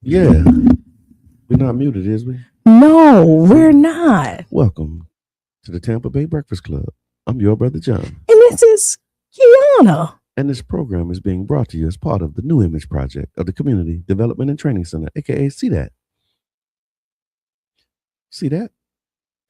Yeah, we're not muted, is we? No, we're not. And Welcome to the Tampa Bay Breakfast Club. I'm your brother John, this is Qiana. and this program is being brought to you as part of the New Image Project of the Community Development and Training Center, aka See That. See that?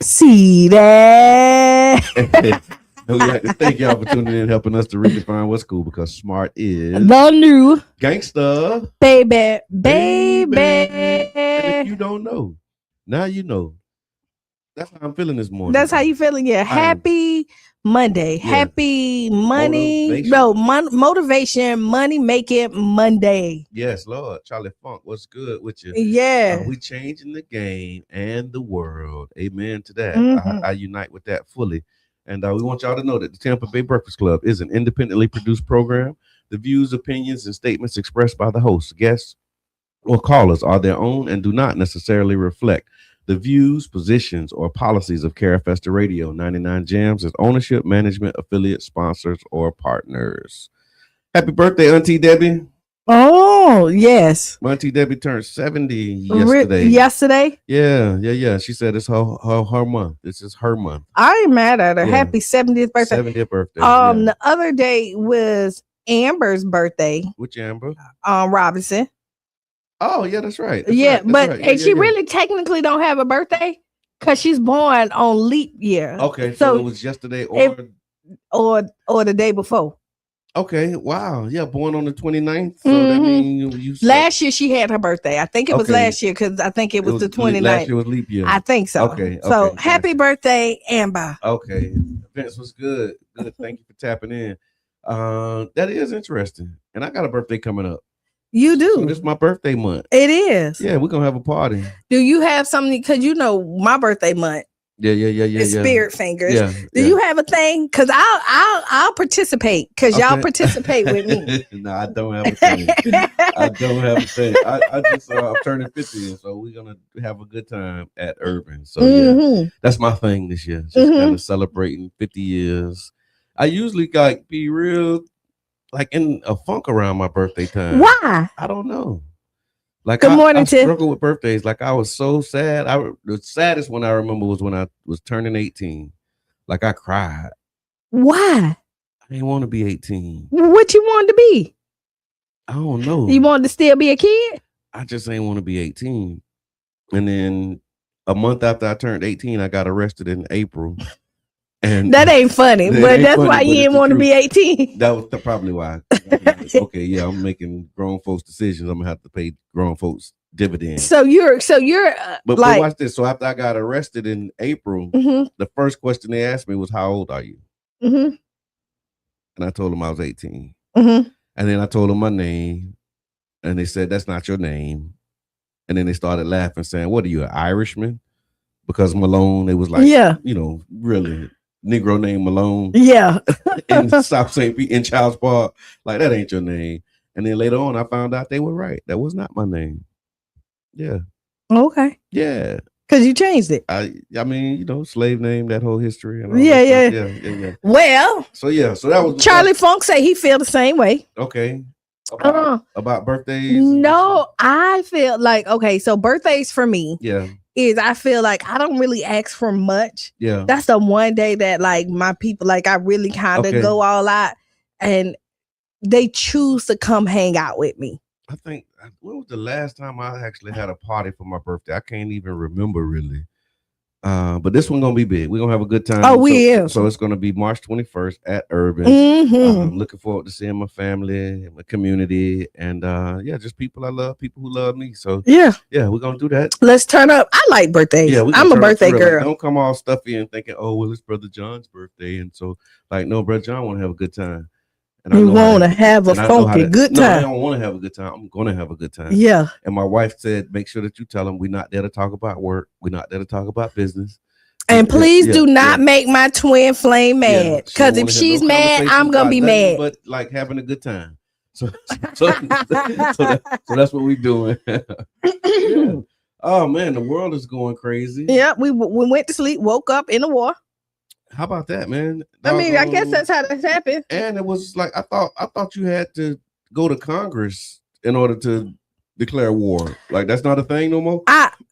See that? And we like to thank y'all for tuning in, helping us to redefine what's cool because smart is The new gangsta, baby, baby. baby. And if you don't know, now you know. That's how I'm feeling this morning. That's how you feeling? Yeah. I am. Happy Monday. Yeah. Happy money. Motivation. No, motivation, money making Monday. Yes, Lord. Charlie Funk, what's good with you? Yeah. We changing the game and the world. Amen to that. Mhm. I unite with that fully. And we want y'all to know that the Tampa Bay Breakfast Club is an independently produced program. The views, opinions, and statements expressed by the hosts, guests, or callers are their own and do not necessarily reflect the views, positions, or policies of Carafesta Radio 99 Jams, its ownership, management, affiliate, sponsors, or partners. Happy birthday, Auntie Debbie. Oh, yes. My Auntie Debbie turned 70 yesterday. Yesterday? Yeah. She said it's her month. This is her month. I ain't mad at her. Yeah. Happy 70th birthday. 70th birthday. The other day was Amber's birthday. Which Amber? Robinson. Oh, yeah, that's right. And she really technically don't have a birthday because she's born on leap year. Okay, so it was yesterday or the day before. Okay, wow. Yeah, born on the 29th. So that means you last year she had her birthday. I think it was last year because I think it was the 29th. Last year was leap year. I think so. Okay. So happy birthday, Amber. Okay. Vince was good. Good. Thank you for tapping in. That is interesting. And I got a birthday coming up. You do. So this is my birthday month. It is. Yeah, we're gonna have a party. Do you have something? Because you know my birthday month. Yeah. Spirit fingers. Yeah. Do you have a thing? Because I'll participate. Because y'all participate with me. No, I don't have a thing. I don't have a thing. I just I'm turning 50, so we're gonna have a good time at Urban. So yeah, that's my thing this year. Just kind of celebrating 50 years. I usually like be real like in a funk around my birthday time. Why? I don't know. Like good morning, I struggle with birthdays. Like I was so sad. The saddest one I remember was when I was turning 18. Like I cried. Why? I didn't want to be 18. What you wanted to be? I don't know. You wanted to still be a kid? I just ain't want to be 18. And then a month after I turned 18, I got arrested in April. And that ain't funny, but that's why you didn't want to be 18. That was probably why. Okay, yeah, I'm making grown folks decisions. I'm gonna have to pay grown folks dividends. So you're but watch this. So after I got arrested in April, the first question they asked me was, "How old are you?" And I told them I was 18. And then I told them my name, and they said, "That's not your name." And then they started laughing, saying, "What are you, an Irishman?" Because Malone, it was like, really. Negro named Malone. Yeah. in South St. Pete in Child's Park. Like, that ain't your name. And then later on, I found out they were right. That was not my name. Yeah. Okay. Yeah. Because you changed it. I mean, slave name, that whole history. And all yeah. Well. So that was Charlie Funk say he feel the same way. Okay. About birthdays? No, I feel like, okay, so birthdays for me. Yeah. Is I feel like I don't really ask for much. Yeah. That's the one day that like my people, like I really kind of go all out and they choose to come hang out with me. I think, when was the last time I actually had a party for my birthday? I can't even remember really. But this one gonna be big. We're gonna have a good time. Oh, we is. So it's gonna be March 21st at Urban. I'm looking forward to seeing my family, my community, and just people I love, people who love me. So yeah, we're gonna do that. Let's turn up. I like birthdays. Yeah, I'm a birthday girl. Like, don't come all stuffy and thinking, oh well, it's Brother John's birthday, and so like, no, Brother John want to have a good time. And you want to have a funky good time. No, I don't want to have a good time. I'm going to have a good time. Yeah. And my wife said, make sure that you tell them we're not there to talk about work. We're not there to talk about business. And please do not make my twin flame mad. Because if she's mad, I'm going to be mad. But like having a good time. So that's what we're doing. Yeah. Oh, man, the world is going crazy. Yeah, we went to sleep, woke up in the war. How about that, man? I mean, I guess that's how this happened. And it was like I thought you had to go to Congress in order to declare war? Like that's not a thing no more.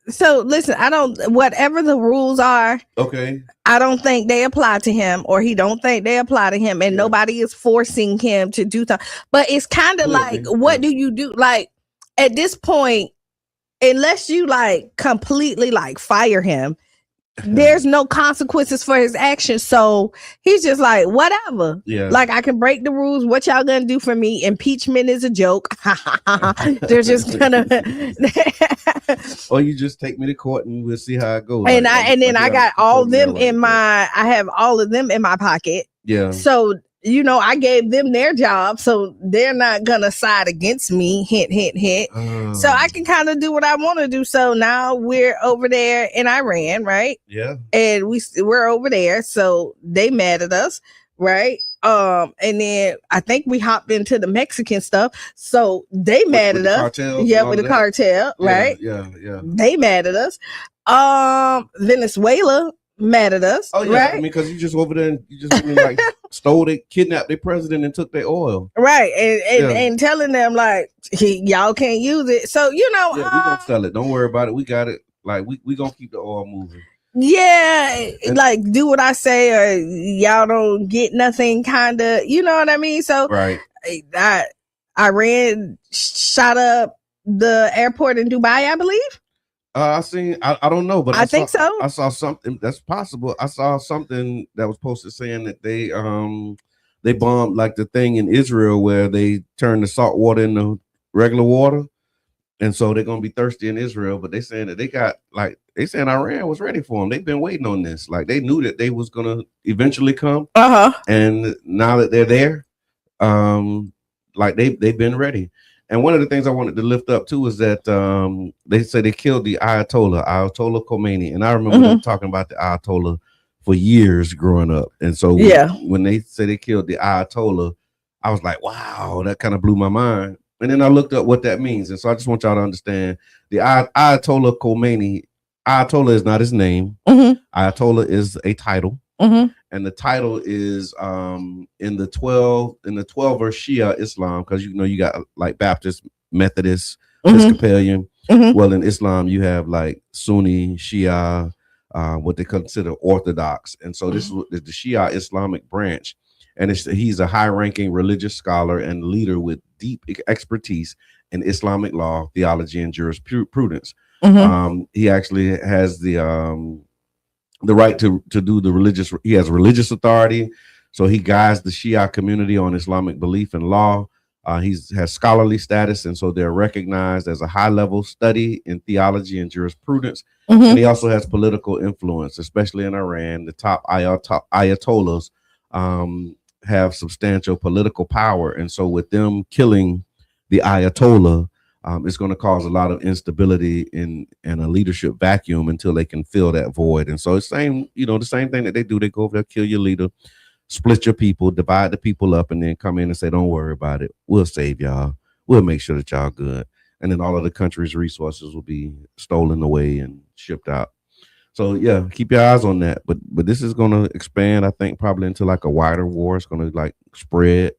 So listen, I don't. Whatever the rules are, okay. I don't think they apply to him, or he don't think they apply to him, and nobody is forcing him to do something. But it's kind of like, what do you do? Like at this point, unless you like completely like fire him, there's no consequences for his actions. So he's just like, whatever. Yeah. Like I can break the rules. What y'all gonna do for me? Impeachment is a joke. They're just gonna or you just take me to court and we'll see how it goes. And I got all them in my I have all of them in my pocket. Yeah. So I gave them their job, so they're not gonna side against me. Hint, hint, hint. So I can kind of do what I want to do. So now we're over there in Iran, right? Yeah. And we're over there, so they mad at us, right? And then I think we hopped into the Mexican stuff, so they mad at us. Yeah, with the cartel, right? Yeah. They mad at us. Venezuela mad at us. Oh yeah, right? I mean, because you just over there and you just like kidnapped their president and took their oil, right? And telling them like y'all can't use it. So we gonna sell it. Don't worry about it. We got it. Like we gonna keep the oil moving. Yeah, like do what I say, or y'all don't get nothing. Kind of, you know what I mean? So right. Iran shot up the airport in Dubai, I believe. I don't know, but I think so. I saw something that's possible. I saw something that was posted saying that they bombed like the thing in Israel where they turned the salt water into regular water, and so they're gonna be thirsty in Israel. But they saying that they saying Iran was ready for them. They've been waiting on this. Like they knew that they was gonna eventually come. And now that they're there, like they've been ready. And one of the things I wanted to lift up too is that they said they killed the Ayatollah Khomeini, and I remember them talking about the Ayatollah for years growing up. And so when they said they killed the Ayatollah, I was like, wow, that kind of blew my mind. And then I looked up what that means, and so I just want y'all to understand the Ayatollah Khomeini. Ayatollah is not his name. Ayatollah is a title. And the title is in the 12 or Shia Islam, because you got like Baptist, Methodist, Episcopalian. Well, in Islam you have like Sunni, Shia, what they consider Orthodox, and so this is the Shia Islamic branch, and he's a high-ranking religious scholar and leader with deep expertise in Islamic law, theology, and jurisprudence. He actually has the right to do the religious. He has religious authority, so he guides the Shia community on Islamic belief and law. He has scholarly status, and so they're recognized as a high-level study in theology and jurisprudence. And he also has political influence, especially in Iran. The top ayatollahs have substantial political power, and so with them killing the Ayatollah, it's going to cause a lot of instability in a leadership vacuum until they can fill that void. And so it's the same thing that they do. They go over there, kill your leader, split your people, divide the people up, and then come in and say, don't worry about it. We'll save y'all. We'll make sure that y'all good. And then all of the country's resources will be stolen away and shipped out. So yeah, keep your eyes on that. But this is going to expand, I think, probably into like a wider war. It's going to like spread.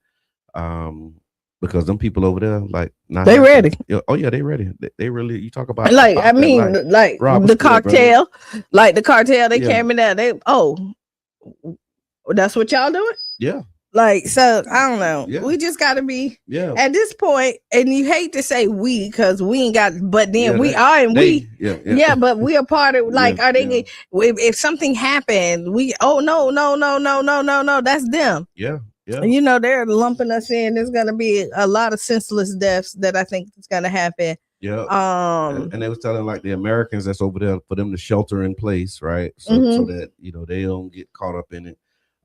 Because them people over there, like, they ready. Oh yeah, they ready. They really. You talk about like the cartel, like the cartel. They came in there. That's what y'all doing. Yeah. Like, so I don't know. Yeah. We just got to be at this point, and you hate to say we because we ain't got, but then we are, and but we are part of. Like, are they? If something happened, no, that's them. Yeah. Yeah. They're lumping us in. There's going to be a lot of senseless deaths that I think is going to happen. Yeah. And they was telling like the Americans that's over there for them to shelter in place, right? So that they don't get caught up in it.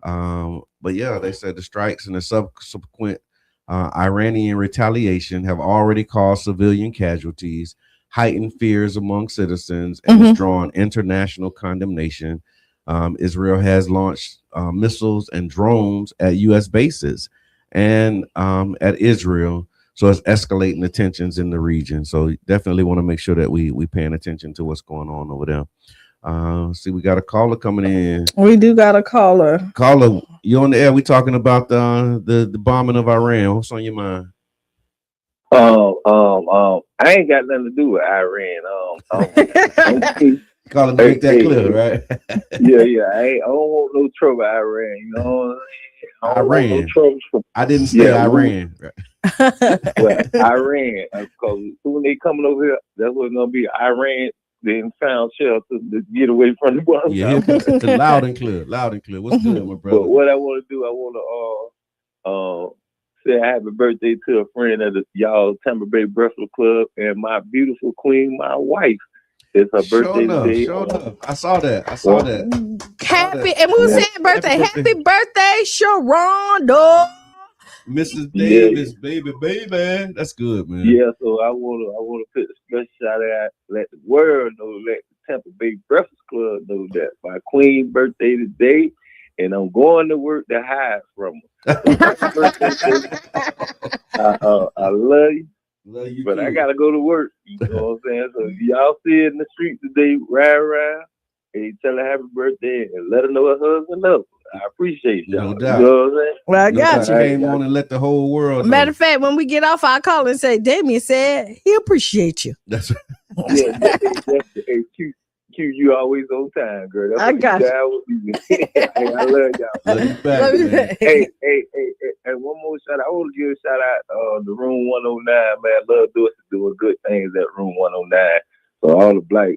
But yeah, they said the strikes and the subsequent Iranian retaliation have already caused civilian casualties, heightened fears among citizens, and has drawn international condemnation. Israel has launched missiles and drones at U.S. bases and at Israel. So it's escalating the tensions in the region. So definitely want to make sure that we paying attention to what's going on over there. See, we got a caller coming in. We do got a caller. Caller, you on the air? We talking about the bombing of Iran. What's on your mind? I ain't got nothing to do with Iran. I'm Call him to hey, make that hey, clear, hey, right? yeah. I don't want no trouble, Iran. You know what I'm saying? I don't want no Iran. trouble from. I didn't say Yeah, we Iran. Right. well, Iran, because soon they coming over here. That's what's gonna be. Iran then found shelter to get away from the bomb. Yeah, loud and clear, loud and clear. What's good, my But brother? what I want to do, I want to say happy birthday to a friend of the y'all Tampa Bay Breakfast Club and my beautiful queen, my wife. It's her Sure birthday enough, today. sure enough. I saw that. I saw One, that. Saw that. Happy, and we were yeah, saying birthday. Happy Happy birthday, birthday, Sharonda. Mrs. yeah, Davis, baby. That's good, man. yeah. So I wanna put a special shout out, let the world know, let the Tampa Bay Breakfast Club know that my queen birthday today, and I'm going to work to hide from her. So happy birthday to you. I love you. Love you But I too. gotta go to work. You know what I'm saying? So if y'all see it in the street today, ride around, hey, tell her happy birthday and let her know her husband loves her. I appreciate No y'all. You doubt. know what I'm saying? Well, I No got doubt. you. All right, Came on and let the whole world Matter know. of fact, when we get off, I'll call and say, Damien said he appreciate you. That's right. yeah, hey, Q, you always on time, girl. That's I why you got you. down with me. Hey, I love y'all. Love you back, Love you. man. Hey, and one more shout out. I want to give a shout out the Room 109, man. Love Dorsey doing good things at Room 109. So all the black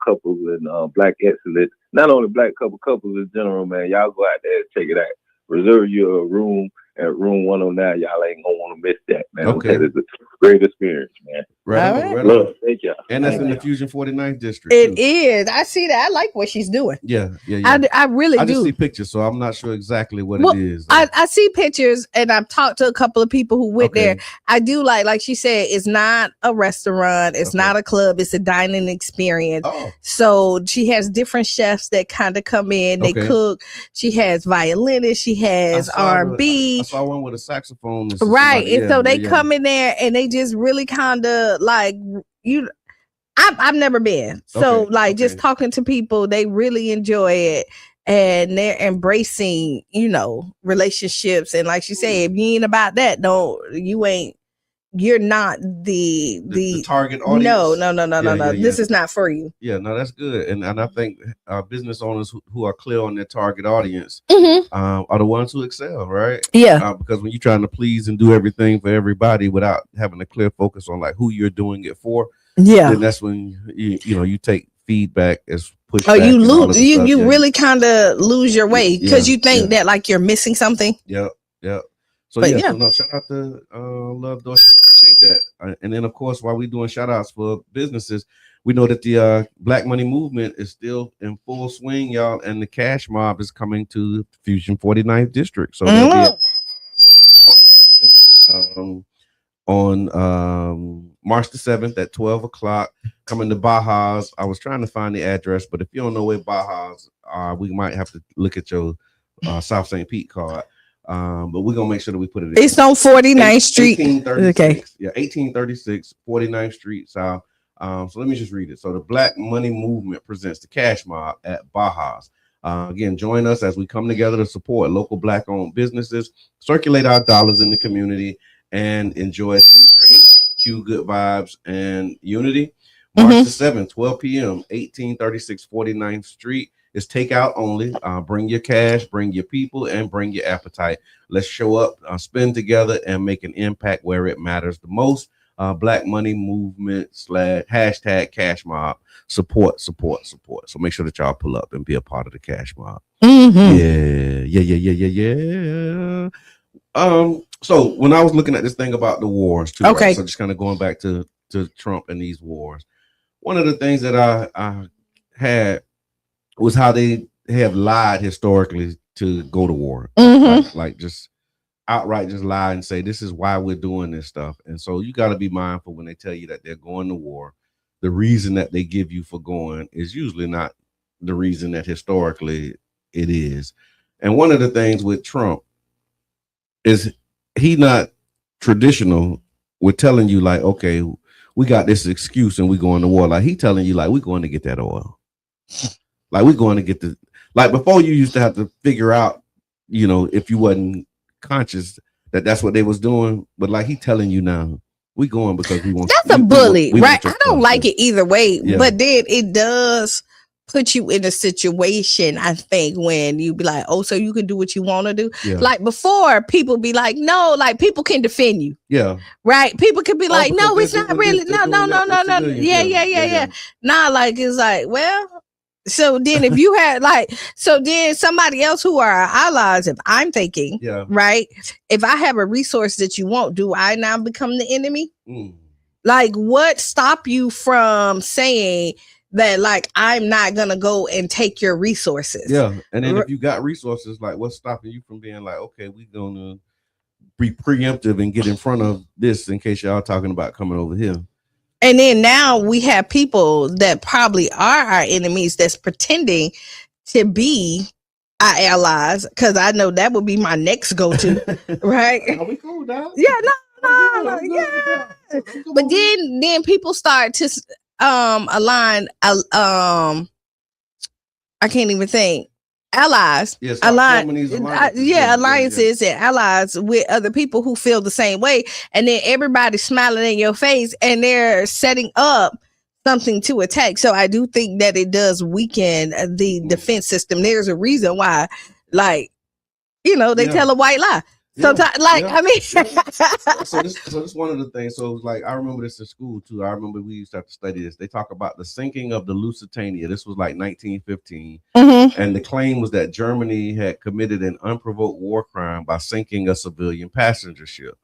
couples and black excellence, not only black couples in general, man. Y'all go out there and check it out. Reserve your room at Room 109. Y'all ain't gonna want to miss that, man. Okay. Okay, it's a great experience, man. Right All on, right. right Love, on. thank y'all. And that's Thank in the y'all. Fusion 49th district It too. is. I see that. I like what she's doing. Yeah, yeah, yeah. I really I just see do. pictures, so I'm not sure exactly what Well, it is. I see pictures and I've talked to a couple of people who went there. Okay. I do like she said, it's not a restaurant, it's Okay. not a club, it's a dining experience. Oh, So she has different chefs that kind of come in, they Okay. cook. She has violinists, she has I R&B. saw one with a saxophone. Right. And so they yeah. come in there and they just really kind of like you. I've never been. So Okay, like just okay. talking to people, they really enjoy it. And they're embracing, relationships. And like she said, if you ain't about that, you're not The the target no, audience. no. This is not for you. Yeah, no, that's good. And I think business owners who are clear on their target audience Mm-hmm. are the ones who excel, right? Yeah. Because when you're trying to please and do everything for everybody without having a clear focus on like who you're doing it for, Yeah. then that's when you take feedback as pushback. Oh, you and all of lose. the stuff. You Yeah, really kind of lose your way because yeah, you think that like you're missing something. yeah. So But yeah, yeah. so no, shout out to Love Dorsey. Appreciate that. And then of course, while we doing shout outs for businesses, we know that the Black Money movement is still in full swing, y'all, and the cash mob is coming to Fusion 49th district. So they'll be um, on March the 7th at 12 o'clock. Coming to Baja's. I was trying to find the address, but if you don't know where Baja's are, we might have to look at your South St. Pete card. But we're gonna make sure that we put it in. It's on 49th Street. 1836. Okay. Yeah, 1836, 49th Street South. So let me just read it. So the Black Money Movement presents the Cash Mob at Baja's. Again, join us as we come together to support local Black-owned businesses, circulate our dollars in the community, and enjoy some great Q good vibes and unity. March the 7th, 12 p.m., 1836 49th Street. It's takeout only. Bring your cash, bring your people, and bring your appetite. Let's show up, spend together, and make an impact where it matters the most. Black Money Movement / hashtag Cash Mob. Support. So make sure that y'all pull up and be a part of the Cash Mob. Mm-hmm. Yeah. So when I was looking at this thing about the wars too, Okay. right? So just kind of going back to Trump and these wars. One of the things that I had was how they have lied historically to go to war. Mm-hmm. Like just outright just lie and say this is why we're doing this stuff. And so you got to be mindful when they tell you that they're going to war. The reason that they give you for going is usually not the reason that historically it is. And one of the things with Trump is he not traditional with telling you like, okay, we got this excuse and we going to war. Like he telling you like we're going to get that oil. Like we're going to get the like before you used to have to figure out, if you wasn't conscious that that's what they was doing. But like he telling you now, We going because we want. That's a bully, we right? want I don't like it either way, Yeah. but then it does put you in a situation, I think, when you be like, oh, so you can do what you want to do. Yeah. Like before, people be like, no, like people can defend you. Yeah. Right? People could be like, because no, it's not really. they're No. doing that with civilians. Yeah. Nah, like it's like, well, so then if you had like, so then somebody else who are our allies, if I'm thinking, Yeah. right? If I have a resource that you want, do I now become the enemy? Mm. Like, what stop you from saying that, like, I'm not gonna go and take your resources? Yeah. And then if you got resources, like what's stopping you from being like, okay, we're gonna be preemptive and get in front of this in case y'all talking about coming over here. And then now we have people that probably are our enemies that's pretending to be our allies, because I know that would be my next go-to, right? Are we cool, dog? Yeah, no, yeah. But then people start to align. I can't even think. Allies, Yes, alliances and allies with other people who feel the same way, and then everybody's smiling in your face, and they're setting up something to attack. So I do think that it does weaken the defense system. There's a reason why, like, they tell a white lie. Sometimes, I mean, so this one of the things. So it was like, I remember this in school too. I remember we used to have to study this. They talk about the sinking of the Lusitania. This was like 1915, and the claim was that Germany had committed an unprovoked war crime by sinking a civilian passenger ship.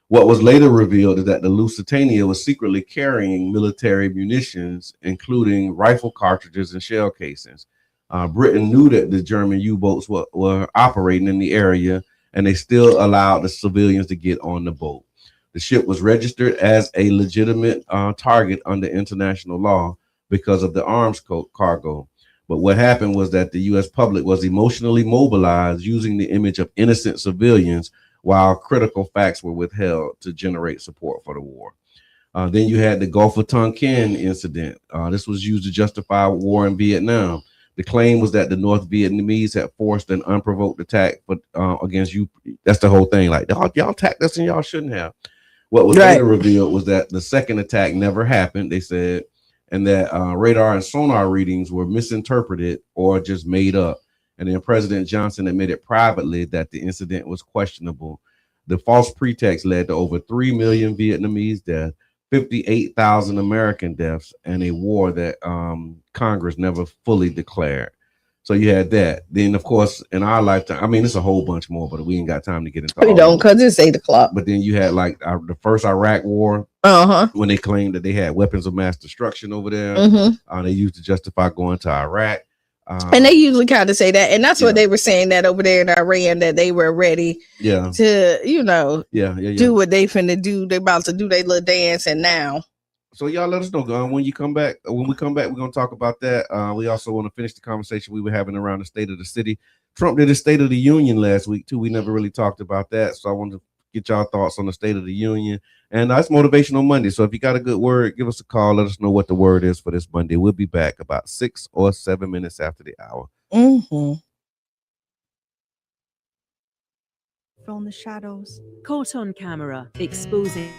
What was later revealed is that the Lusitania was secretly carrying military munitions, including rifle cartridges and shell casings. Britain knew that the German U-boats were operating in the area, and they still allowed the civilians to get on the boat. The ship was registered as a legitimate target under international law because of the arms cargo. But what happened was that the U.S. public was emotionally mobilized using the image of innocent civilians while critical facts were withheld to generate support for the war. Then you had the Gulf of Tonkin incident. This was used to justify war in Vietnam. The claim was that the North Vietnamese had forced an unprovoked attack against you. That's the whole thing. Like, y'all attacked us and y'all shouldn't have. What was later revealed was that the second attack never happened, they said, and that radar and sonar readings were misinterpreted or just made up. And then President Johnson admitted privately that the incident was questionable. The false pretext led to over 3 million Vietnamese deaths, 58,000 American deaths, and a war that Congress never fully declared. So you had that. Then, of course, in our lifetime, I mean, it's a whole bunch more, but we ain't got time to get into we don't, because it's 8 o'clock. But then you had like the first Iraq war, when they claimed that they had weapons of mass destruction over there. They used to justify going to Iraq. And they usually kind of say that, and that's what they were saying, that over there in Iran, that they were ready to, do what they finna do. They about to do their little dance, and now. So y'all let us know, when you come back. When we come back, we're gonna talk about that. We also want to finish the conversation we were having around the state of the city. Trump did his State of the Union last week too. We never really talked about that, so I wanted to get y'all thoughts on the State of the Union. And that's Motivational Monday. So if you got a good word, give us a call. Let us know what the word is for this Monday. We'll be back about 6 or 7 minutes after the hour. From the shadows, caught on camera, exposing.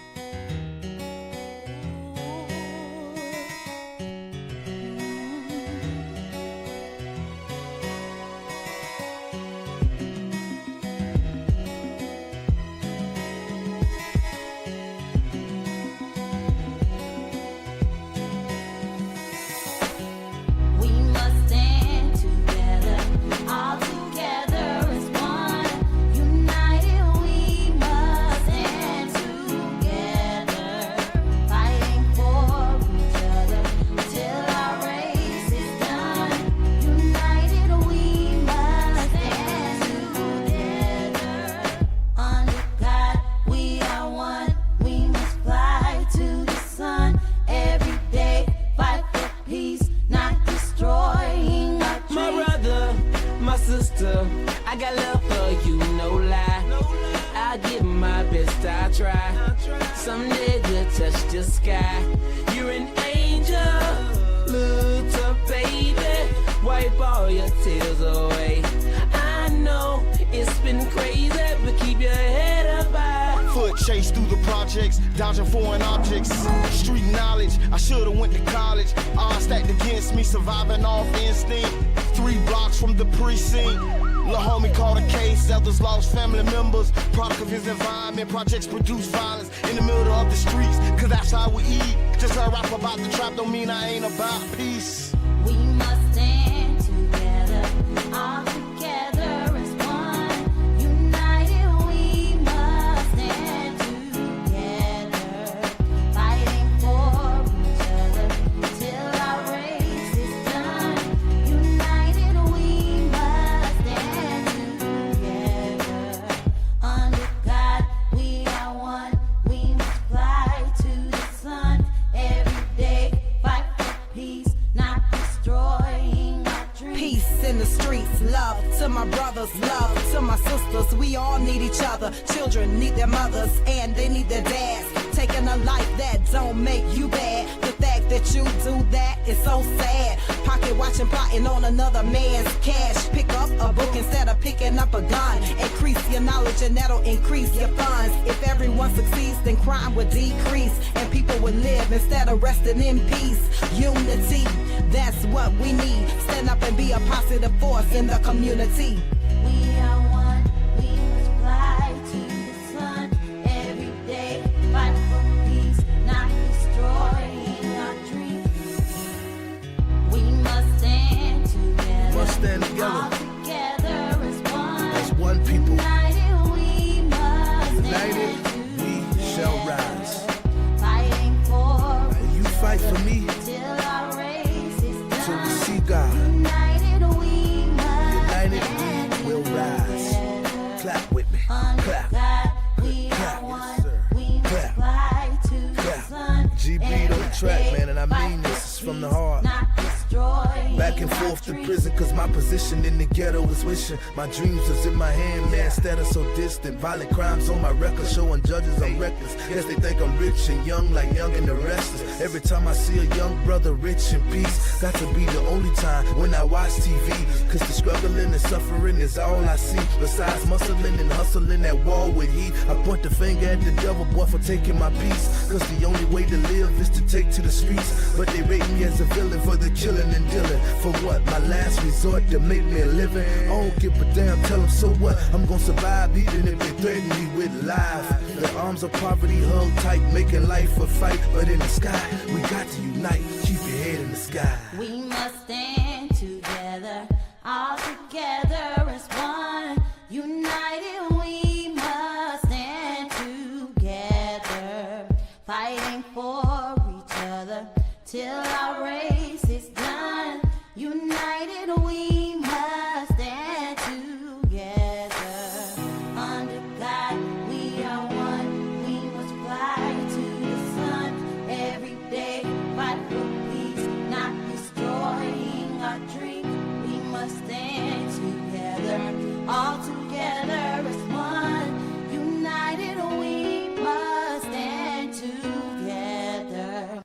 I got love for you, no lie. I give my best, I try. Someday we'll touch the sky. You're an angel, little baby. Wipe all your tears away. I know it's been crazy, but keep your head up high. Foot Chase through the projects, dodging foreign objects. Street knowledge, I should've went to college. Odds stacked against me, surviving off instinct. 3 blocks from the precinct. Lil' homie caught a case, others lost family members. Product of his environment, projects produce violence in the middle of the streets, cause that's how we eat. Just a rap about the trap don't mean I ain't about peace. We must stand together, all together as one. United we must stand together, fighting for each other till our race is done. United we must stand together. Under God we are one. We must fly to the sun every day, fight for peace, not destroying our dreams. Peace in the streets, love to my brothers, love to my sisters. We all need each other. Children need their mothers and they need their dads. Taking a life that don't make you bad. The fact that you do that is so sad. Pocket watching, plotting on another man's cash. Pick up a book instead of picking up a gun. Increase your knowledge and that'll increase your funds. If everyone succeeds, then crime would decrease and people would live instead of resting in peace. Unity, that's what we need. Stand up and be a positive force in the community. We are one, we must fly to the sun every day, fight for peace, not destroying our dreams. We must stand together, Must stand together. all together as one. As one people. United we must United stand we shall together, rise. fighting for And you fight for me till our race is done. till we see God. United we must United stand we will rise. together. Clap with me. Under Clap. God, we Clap. are Yes, one. sir. We must Clap. fly to the Clap. sun. GB on the Every track, day, man, and I mean fight this for is from the peace, heart. not destroying Back and our forth to dreams. prison, cause my position in the ghetto is wishing. My dreams is in my hand, man, instead of so distant. Violent crimes on my record, showing judges I'm reckless. Guess they think I'm rich and young, like Young and the Restless. Every time I see a young brother rich in peace, got to be the only time when I watch TV. Cause the struggling and suffering is all I see. Besides muscling and hustling that wall with heat, I point the finger at the devil, boy, for taking my peace. Cause the only way to live is to take to the streets. But they rate me as a villain for the killing and dealing. For what? My last resort to make me a living. I don't give a damn, tell them so what? I'm gonna survive even if they threaten me with life. The arms of poverty hung tight, making life a fight. But in the sky, we got to unite. Keep your head in the sky. We must stand together, all together as one. United we must stand together, fighting for each other till our race is done. United we must stand together. Under God we are one. We must fly to the sun every day, fight for peace, not destroying our dreams. We must stand together, all together as one. United we must stand together.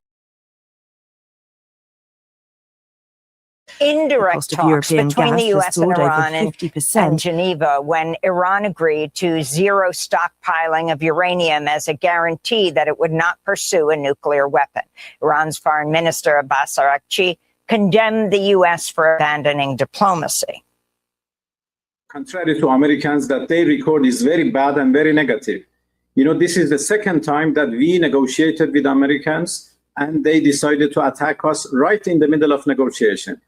Indirect cost of talks European between the gas has U.S. and soared over Iran and 50%. Geneva when Iran agreed to zero stockpiling of uranium as a guarantee that it would not pursue a nuclear weapon. Iran's Foreign Minister Abbas Araghchi condemned the U.S. for abandoning diplomacy. Contrary to Americans, that their record is very bad and very negative. You know, this is the second time that we negotiated with Americans and they decided to attack us right in the middle of negotiation.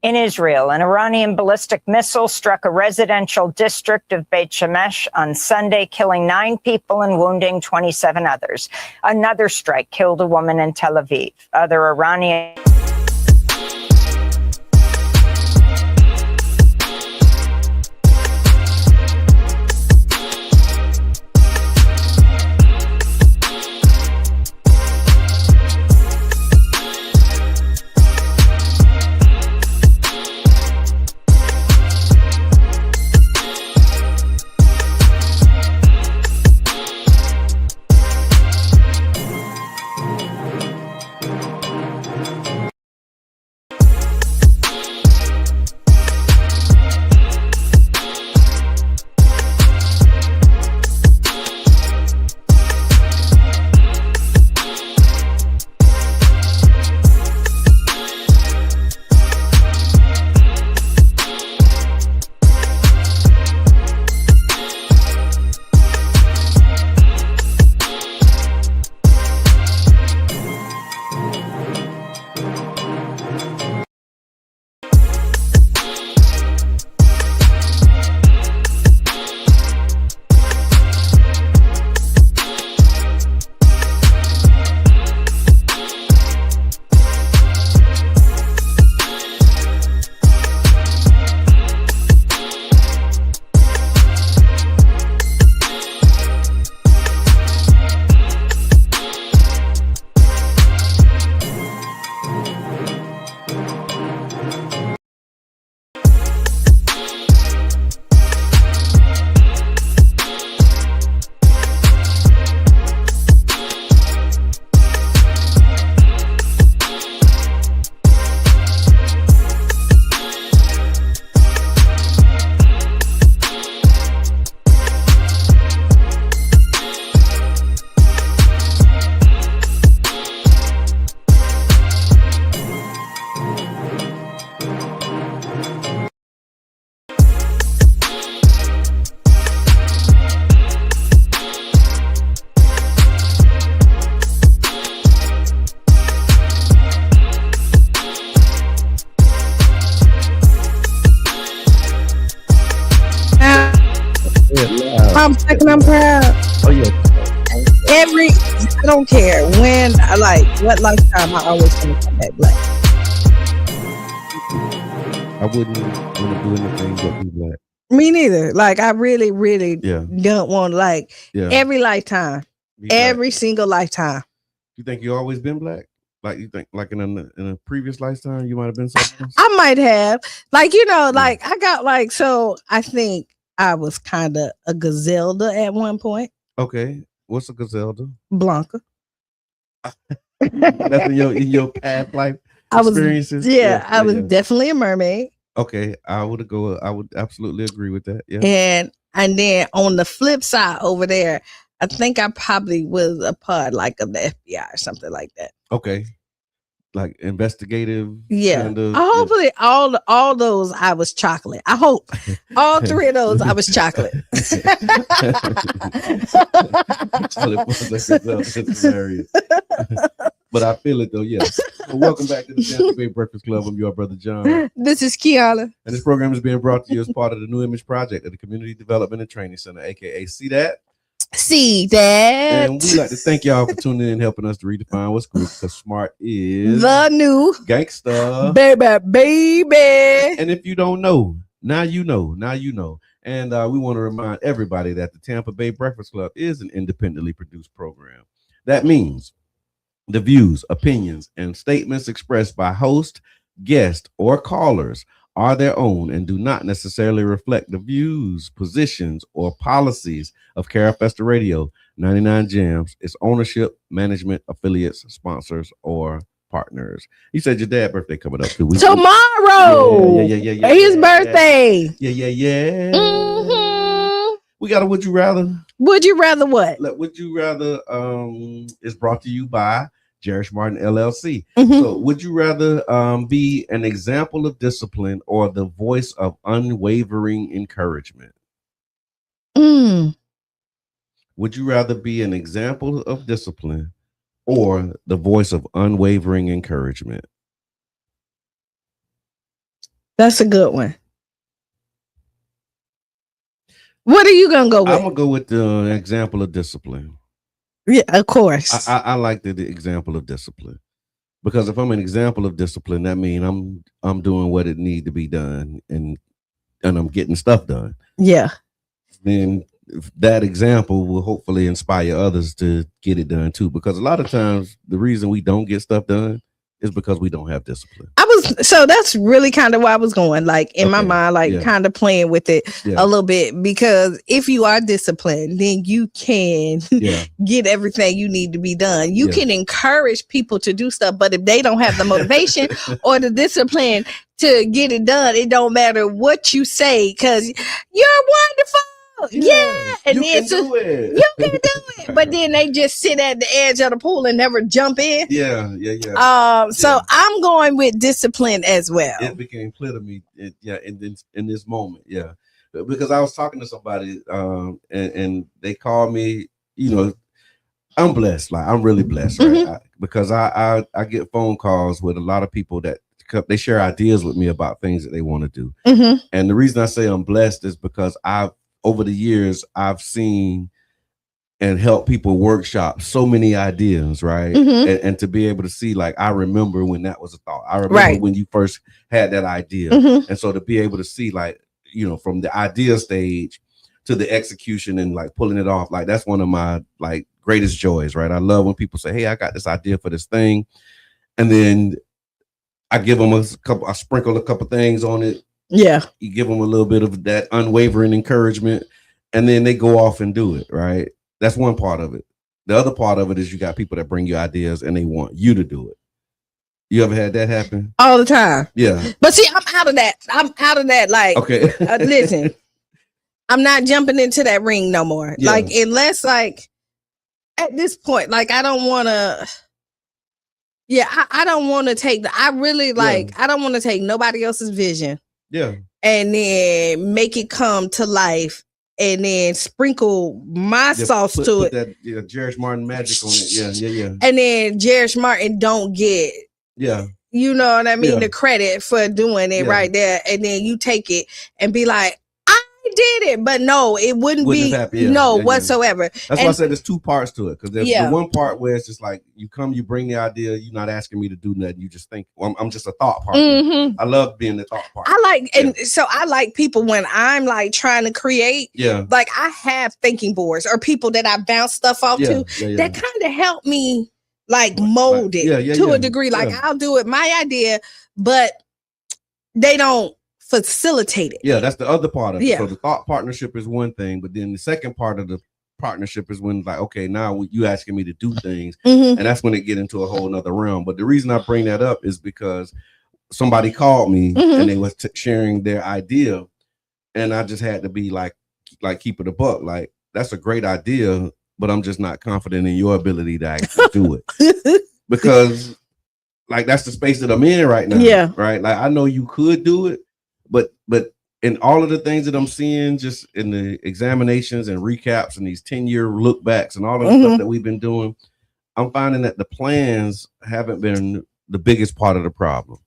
In Israel, an Iranian ballistic missile struck a residential district of Beit Shemesh on Sunday, killing 9 people and wounding 27 others. Another strike killed a woman in Tel Aviv. Other Iranian don't care when, like what lifetime, I always want to come back black. I wouldn't want to do anything but be black. Me neither. Like I really, really Yeah. don't want like Yeah. every lifetime, Be black. every single lifetime. You think you always been black? Like you think like in a previous lifetime you might have been something else? I might have, like, you know, like I got like, so I think I was kind of a Gazelda at one point. Okay. What's a Gazelda? Blanca. That's in your past life I was, experiences. I was definitely a mermaid. Okay, I would absolutely agree with that. Yeah. And then on the flip side over there, I think I probably was a part like of the FBI or something like that. Okay. Like investigative. Yeah. Kind of, Hopefully all those I was chocolate. I hope all three of those I was chocolate. It's hilarious. But I feel it though, yeah. Well, welcome back to the Tampa Bay Breakfast Club. I'm your brother John. This is Qiana. And this program is being brought to you as part of the New Image Project of the Community Development and Training Center, aka See That. See that. And we like to thank y'all for tuning in and helping us to redefine what's good, because smart is the new gangsta. Baby. And if you don't know, now you know. Now you know. And we want to remind everybody that the Tampa Bay Breakfast Club is an independently produced program. That means the views, opinions, and statements expressed by host, guest, or callers are their own and do not necessarily reflect the views, positions, or policies of Carafesta Radio, 99 Jams, its ownership, management, affiliates, sponsors, or partners. You said your dad's birthday coming up 2 weeks. Tomorrow. Yeah. His birthday. Yeah. Mm-hmm. We got a Would You Rather. Would you rather what? Would You Rather is brought to you by Jerish Martin LLC. Mm-hmm. So would you rather be an example of discipline or the voice of unwavering encouragement? Would you rather be an example of discipline or the voice of unwavering encouragement? That's a good one. What are you gonna go with? I'm gonna go with the example of discipline. Yeah, of course. I like the example of discipline, because if I'm an example of discipline, that means I'm doing what it need to be done and I'm getting stuff done. Yeah. Then that example will hopefully inspire others to get it done too. Because a lot of times the reason we don't get stuff done is because we don't have discipline. So that's really kind of where I was going, like in my mind, like kind of playing with it a little bit, because if you are disciplined, then you can get everything you need to be done. You can encourage people to do stuff, but if they don't have the motivation or the discipline to get it done, it don't matter what you say, because you're wonderful. Yeah, and you then can do it. You can do it, but then they just sit at the edge of the pool and never jump in. Yeah. So I'm going with discipline as well. It became clear to me, in this moment, because I was talking to somebody, and they called me. You know, I'm blessed. Like I'm really blessed, right? Because I get phone calls with a lot of people that they share ideas with me about things that they want to do, and the reason I say I'm blessed is because over the years, I've seen and helped people workshop so many ideas, right? And to be able to see, like, I remember when that was a thought. I remember when you first had that idea. And so to be able to see, like, you know, from the idea stage to the execution and like pulling it off, like that's one of my like greatest joys, right? I love when people say, hey, I got this idea for this thing. And then I give them I sprinkle a couple things on it. Yeah, you give them a little bit of that unwavering encouragement, and then they go off and do it. Right, that's one part of it. The other part of it is you got people that bring you ideas and they want you to do it. You ever had that happen? All the time. Yeah, but see, I'm out of that. Like, okay, listen, I'm not jumping into that ring no more. Yeah. Like, unless like at this point, like I don't want to. Yeah, I don't want to take. I don't want to take nobody else's vision. Yeah. And then make it come to life and then sprinkle my sauce to it. That Jerish Martin magic on it. Yeah. And then Jerish Martin don't get you know what I mean, the credit for doing it right there. And then you take it and be like, I did it, but no, it wouldn't Wouldn't be have happened. Yeah, no yeah. whatsoever. That's why I said there's two parts to it. Because there's Yeah. the one part where it's just like you come, you bring the idea, you're not asking me to do nothing. You just think, well, I'm just a thought partner. Mhm. I love being the thought partner. I like, and so I like people when I'm like trying to create. Yeah. Like I have thinking boards or people that I bounce stuff off to that kind of help me like mold it to a degree. Like I'll do it my idea, but they don't facilitate it. Yeah, that's the other part of it. Yeah. So the thought partnership is one thing, but then the second part of the partnership is when like, okay, now you asking me to do things, and that's when it get into a whole nother realm. But the reason I bring that up is because somebody called me and they was sharing their idea, and I just had to be like keep it a buck. Like that's a great idea, but I'm just not confident in your ability to actually do it because like that's the space that I'm in right now. Yeah. Right. Like I know you could do it, but in all of the things that I'm seeing, just in the examinations and recaps and these 10-year look backs and all of the stuff that we've been doing, I'm finding that the plans haven't been the biggest part of the problem.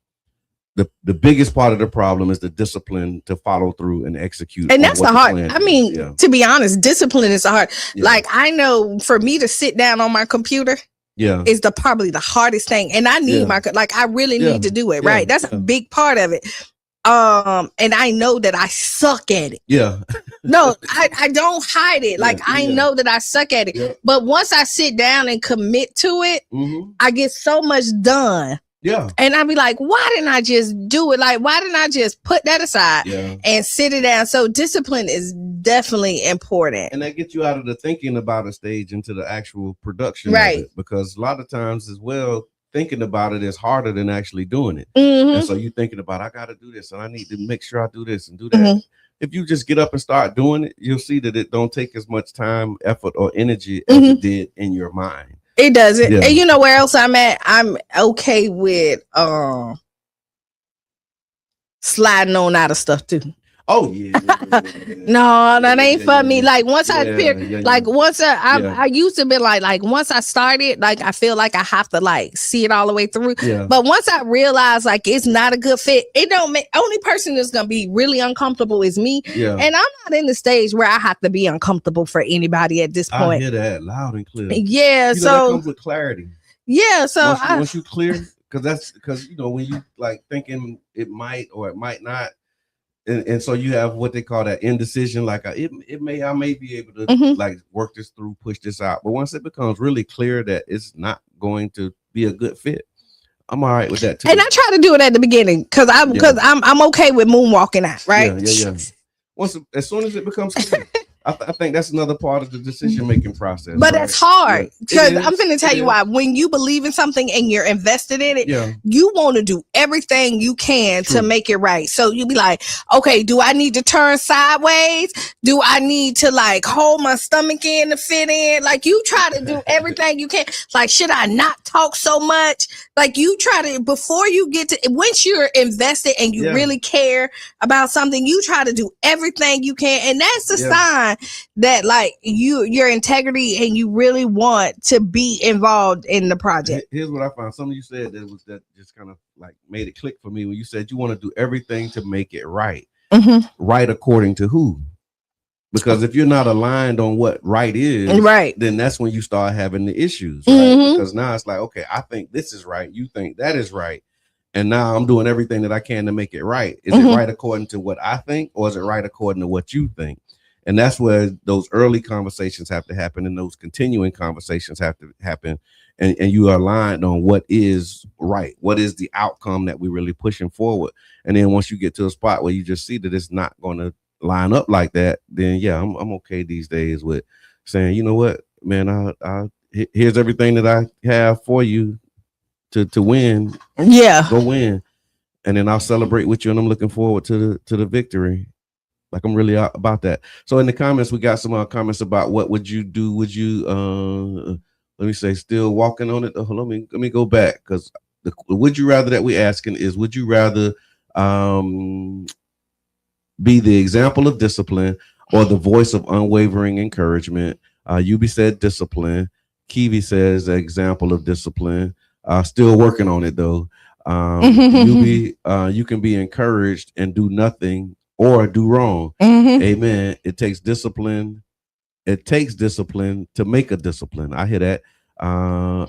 The biggest part of the problem is the discipline to follow through and execute. And that's the hard. I mean, to be honest, discipline is hard. Like I know for me to sit down on my computer is probably the hardest thing. And I need I really need to do it. Right. That's a big part of it. And I know that I suck at it. Yeah. No, I don't hide it. Like I know that I suck at it. Yeah. But once I sit down and commit to it, I get so much done. Yeah. And I'd be like, why didn't I just do it? Like, why didn't I just put that aside and sit it down? So discipline is definitely important. And that gets you out of the thinking about a stage into the actual production. Right. Of it, because a lot of times as well, thinking about it is harder than actually doing it. And so you're thinking about, I got to do this and I need to make sure I do this and do that. If you just get up and start doing it, you'll see that it don't take as much time, effort, or energy as it did in your mind. It doesn't. Yeah. And you know where else I'm at? I'm okay with sliding on out of stuff too. Oh yeah. No, that ain't for me. Like once I used to be like once I started, like I feel like I have to like see it all the way through. Yeah. But once I realize like it's not a good fit, it don't make only person that's gonna be really uncomfortable is me. Yeah. And I'm not in the stage where I have to be uncomfortable for anybody at this point. I hear that loud and clear. Yeah. So that comes with clarity. Yeah. So once you clear, because you know when you like thinking it might or it might not. And so you have what they call that indecision, like I may be able to like work this through, push this out. But once it becomes really clear that it's not going to be a good fit, I'm all right with that too. And I try to do it at the beginning because I'm okay with moonwalking out, right? Yeah. As soon as it becomes clear. I think that's another part of the decision-making process. But it's hard because I'm going to tell you why. When you believe in something and you're invested in it, you want to do everything you can to make it right. So you'll be like, okay, do I need to turn sideways? Do I need to like hold my stomach in to fit in? Like you try to do everything you can. Like, should I not talk so much? Like you try to, before you get to, once you're invested and you really care about something, you try to do everything you can. And that's a sign that like your integrity and you really want to be involved in the project. Here's what I found. Something you said that just kind of like made it click for me when you said you want to do everything to make it right. Right according to who? Because if you're not aligned on what right is, then that's when you start having the issues, right? Because now it's like, okay, I think this is right, you think that is right. And now I'm doing everything that I can to make it right. Is it right according to what I think, or is it right according to what you think? And that's where those early conversations have to happen and those continuing conversations have to happen. And you are aligned on what is right. What is the outcome that we're really pushing forward? And then once you get to a spot where you just see that it's not going to line up like that, then I'm okay these days with saying, you know what, man, here's everything that I have for you to win. Yeah. Go win. And then I'll celebrate with you. And I'm looking forward to the victory. Like I'm really about that. So in the comments, we got some comments about what would you do? Would you let me say still walking on it? Let me go back, because the would you rather that we're asking is, would you rather be the example of discipline or the voice of unwavering encouragement? Yubi said discipline. Kiwi says the example of discipline. Still working on it though. Yubi, you can be encouraged and do nothing or do wrong. Mhm. Amen. It takes discipline. It takes discipline to make a discipline. I hear that. I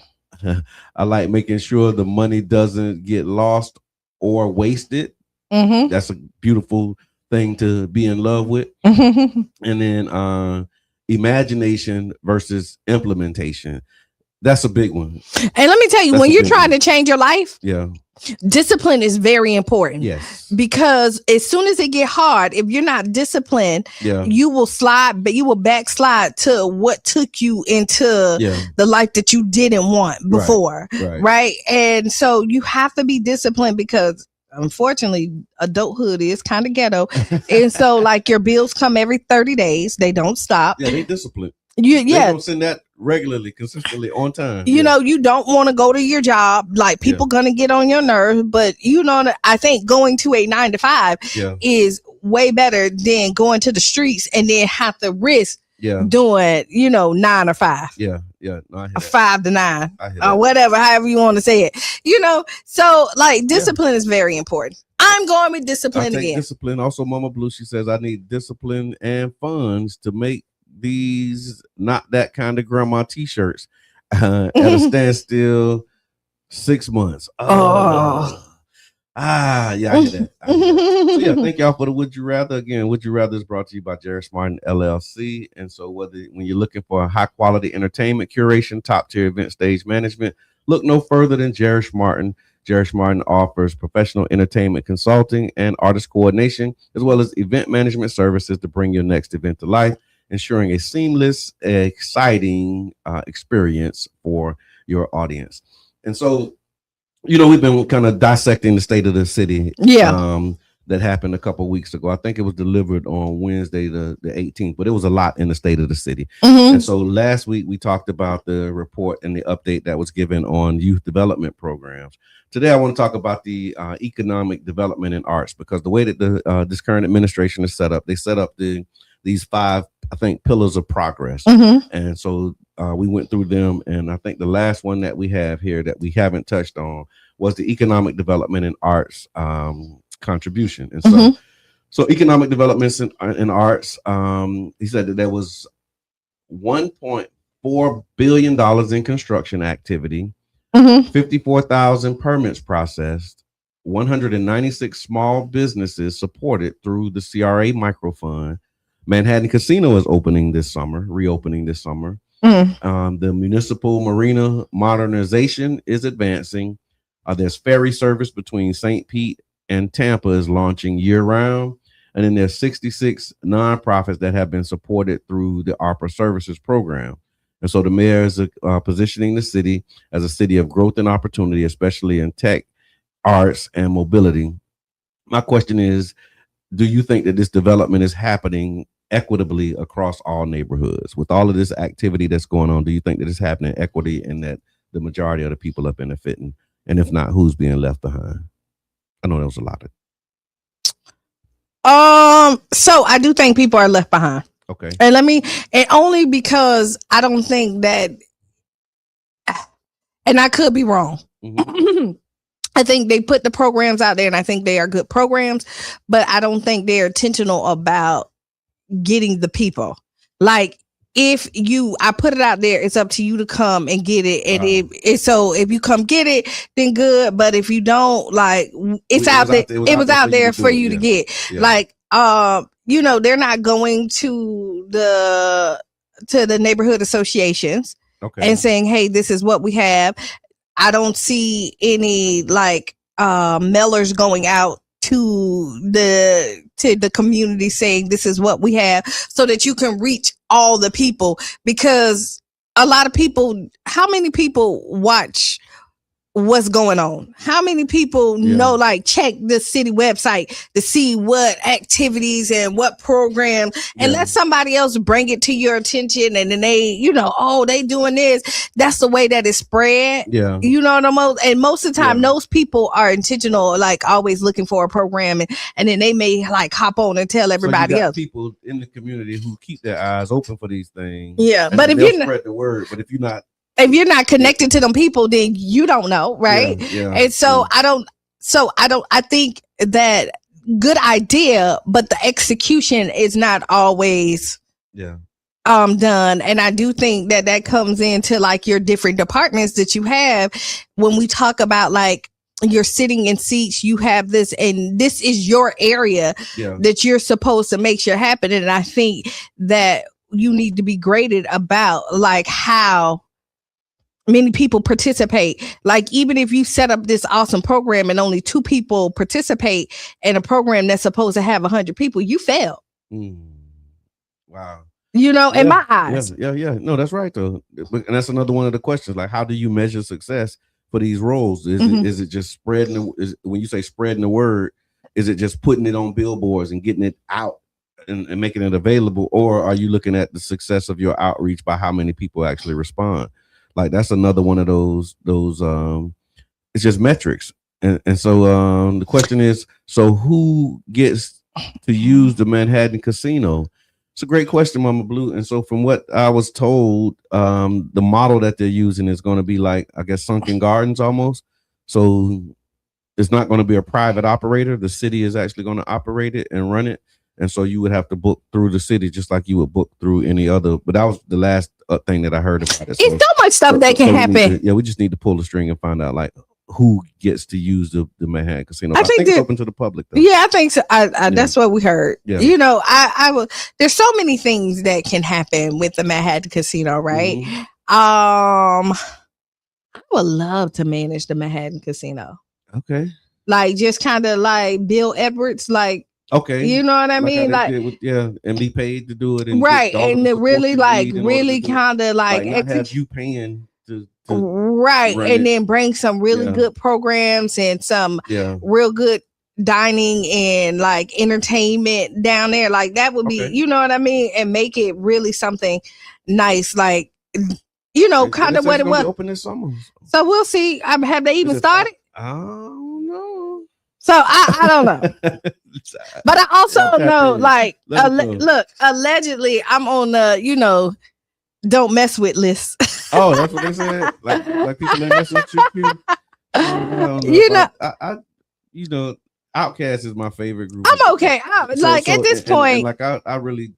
like making sure the money doesn't get lost or wasted. Mhm. That's a beautiful thing to be in love with. Mhm. And then imagination versus implementation. That's a big one. And let me tell you, That's when a you're big trying one. to change your life, Yeah. discipline is very important. Yes. Because as soon as it get hard, if you're not disciplined, Yeah. you will slide, but you will backslide to what took you into Yeah. the life that you didn't want before. Right. And so you have to be disciplined because unfortunately adulthood is kind of ghetto. And so like your bills come every 30 days. They don't stop. Yeah, they disciplined. They don't send that regularly, consistently, on time. You know, you don't want to go to your job. Like people gonna get on your nerves, but I think going to a 9 to 5 is way better than going to the streets and then have to risk doing, 9 or 5. Yeah. No, I hear that. 5 to 9 I hear or that. whatever, however you want to say it. So like discipline is very important. I'm going with discipline again. Discipline. Also, Mama Blue, she says, I need discipline and funds to make these not that kind of grandma t-shirts at a standstill 6 months. Yeah, I hear that. So yeah, thank y'all for the Would You Rather. Again, Would You Rather is brought to you by Jerry Martin LLC. And so when you're looking for high quality entertainment curation, top tier event stage management, look no further than Jerry Martin. Jerry Martin offers professional entertainment consulting and artist coordination, as well as event management services to bring your next event to life, ensuring a seamless, exciting experience for your audience. And so, we've been kind of dissecting the state of the city. That happened a couple of weeks ago. I think it was delivered on Wednesday, the 18th, but it was a lot in the state of the city. And so last week we talked about the report and the update that was given on youth development programs. Today I want to talk about the economic development in arts, because the way that this current administration is set up, they set up these 5, I think, pillars of progress. And so we went through them. And I think the last one that we have here that we haven't touched on was the economic development in arts contribution. And so economic developments in arts, he said that there was $1.4 billion in construction activity, 54,000 permits processed, 196 small businesses supported through the CRA microfund. Manhattan Casino is reopening this summer. The municipal marina modernization is advancing. There's ferry service between St. Pete and Tampa is launching year-round. And then there's 66 nonprofits that have been supported through the ARPA services program. And so the mayor is positioning the city as a city of growth and opportunity, especially in tech, arts, and mobility. My question is, do you think that this development is happening equitably across all neighborhoods? With all of this activity that's going on, do you think that it's happening equity and that the majority of the people are benefiting? And if not, who's being left behind? I know that was a lot of. So I do think people are left behind. Okay. And only because I don't think that, and I could be wrong. I think they put the programs out there and I think they are good programs, but I don't think they're intentional about getting the people. Like, I put it out there, it's up to you to come and get it. And if you come get it, then good. But if you don't, like, it was out there for you to get. Yeah. Like, they're not going to the neighborhood associations and saying, hey, this is what we have. I don't see any mailers going out to the community saying this is what we have, so that you can reach all the people, because a lot of people, how many people watch what's going on? How many people know, check the city website to see what activities and what programs, and let somebody else bring it to your attention, and then they, they doing this. That's the way that it's spread. Yeah. You know what I'm saying? And most of the time, those people are intentional, always looking for a program, and then they may hop on and tell everybody else. People in the community who keep their eyes open for these things. Yeah. But if you spread the word, but if you're not connected to them people, then you don't know, right? Yeah, and so I think that good idea, but the execution is not always done. And I do think that comes into like your different departments that you have. When we talk about like you're sitting in seats, you have this, and this is your area that you're supposed to make sure happen. And I think that you need to be graded about like how many people participate. Like, even if you set up this awesome program and only 2 people participate in a program that's supposed to have 100 people, you failed. Wow. You know, in my eyes. Yeah. No, that's right though. And that's another one of the questions. Like, how do you measure success for these roles? Is it just spreading? When you say spreading the word, is it just putting it on billboards and getting it out and making it available? Or are you looking at the success of your outreach by how many people actually respond? Like, that's another one of those it's just metrics. And so the question is, so who gets to use the Manhattan Casino? It's a great question, Mama Blue. And so from what I was told, the model that they're using is going to be like, I guess, sunken gardens almost. So it's not going to be a private operator. The city is actually going to operate it and run it. And so you would have to book through the city just like you would book through any other. But that was the last thing that I heard about it. It's so much stuff that can happen. We just need to pull the string and find out like who gets to use the Manhattan Casino. I think it's open to the public though. Yeah, I think so. That's what we heard. Yeah. You know, I will. There's so many things that can happen with the Manhattan Casino, right? I would love to manage the Manhattan Casino. Okay. Like, just kind of like Bill Edwards, like. Okay. You know what I mean? Like, and be paid to do it. And right. And it really kind of like not have you paying to right. And then bring some really good programs and some real good dining and like entertainment down there. Like, that would be, you know what I mean? And make it really something nice. Like, you know, kind of what it was. Open this summer. So we'll see. Have they even started? I don't know. So I don't know. But I also know, like, look, allegedly I'm on the, don't mess with list. Oh, that's what they said? Like people ain't messing with you? Outkast is my favorite group. I'm okay. At this point. Like, I really,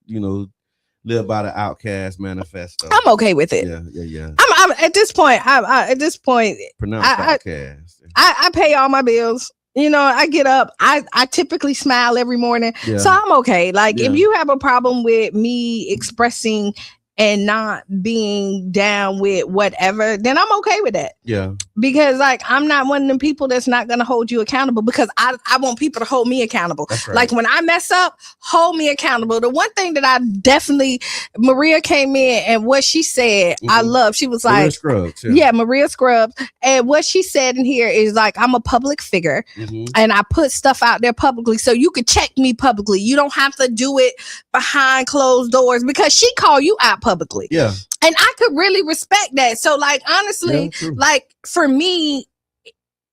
live by the Outkast manifesto. I'm okay with it. Yeah. I'm at this point. At this point, pronounce Outkast. I pay all my bills. I get up. I typically smile every morning, so I'm okay. Like, if you have a problem with me expressing and not being down with whatever, then I'm okay with that. Yeah. Because like, I'm not one of them people that's not going to hold you accountable, because I want people to hold me accountable. That's right. Like, when I mess up, hold me accountable. The one thing that I definitely, Maria came in and what she said, I love. She was Maria like, Scruggs, Maria Scruggs. And what she said in here is like, I'm a public figure and I put stuff out there publicly, so you could check me publicly. You don't have to do it behind closed doors, because she called you out publicly. Yeah. And I could really respect that. So like, honestly, like, for me,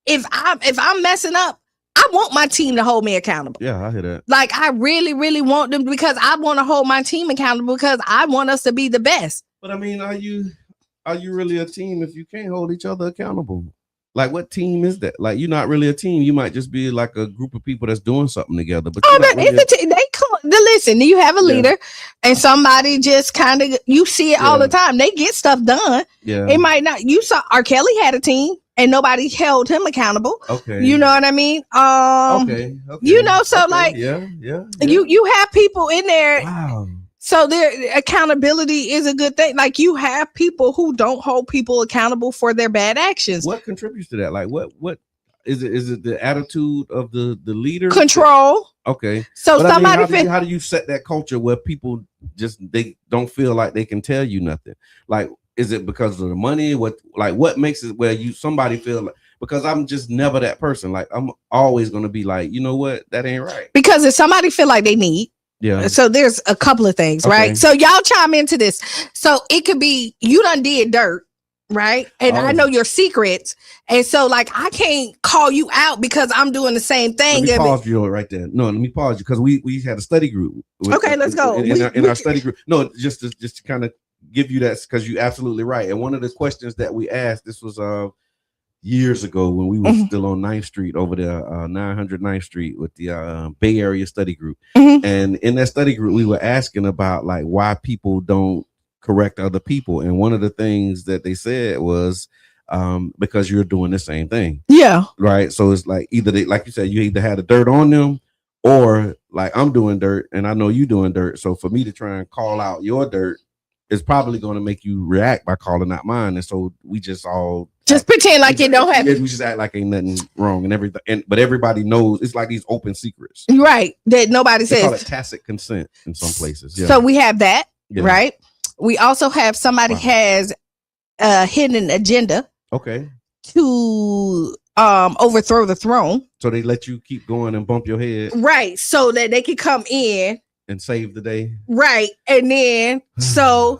if I'm messing up, I want my team to hold me accountable. Yeah, I hear that. Like, I really, really want them, because I want to hold my team accountable, because I want us to be the best. But I mean, are you really a team if you can't hold each other accountable? Like, what team is that? Like, you're not really a team. You might just be like a group of people that's doing something together. But listen, you have a leader and somebody just kind of, you see it all the time. They get stuff done. Yeah. It might not. You saw R. Kelly had a team and nobody held him accountable. Okay. You know what I mean? Okay. You have people in there. Wow. So their accountability is a good thing. Like, you have people who don't hold people accountable for their bad actions. What contributes to that? Like, what is it? Is it the attitude of the leader? Control. Okay. So but somebody how do you set that culture where people they don't feel like they can tell you nothing? Like, is it because of the money? What makes it where somebody feel like, because I'm just never that person. Like, I'm always going to be like, you know what? That ain't right. Because if somebody feel like they need. Yeah. So there's a couple of things, right? So y'all chime into this. So it could be you done did dirt, right? And I know your secrets. And so like, I can't call you out because I'm doing the same thing. Let me pause you right there. No, let me pause you, because we had a study group. Let's go. In our study group. No, just to kind of give you that, because you're absolutely right. And one of the questions that we asked, this was years ago when we were still on 9th Street over there, 909th Street with the Bay Area Study Group. And in that study group, we were asking about like why people don't correct other people. And one of the things that they said was because you're doing the same thing. Yeah. Right. So it's like either they, like you said, you either had the dirt on them or like I'm doing dirt and I know you doing dirt. So for me to try and call out your dirt is probably going to make you react by calling out mine. And so we just all pretend like it don't happen. We just act like ain't nothing wrong and everything. But everybody knows it's like these open secrets. Right. That nobody They call says. it tacit consent in some places. Yeah. So we have that. Yeah. Right. We also have somebody has a hidden agenda. Okay. To overthrow the throne. So they let you keep going and bump your head. Right. So that they can come in and save the day. Right. And then so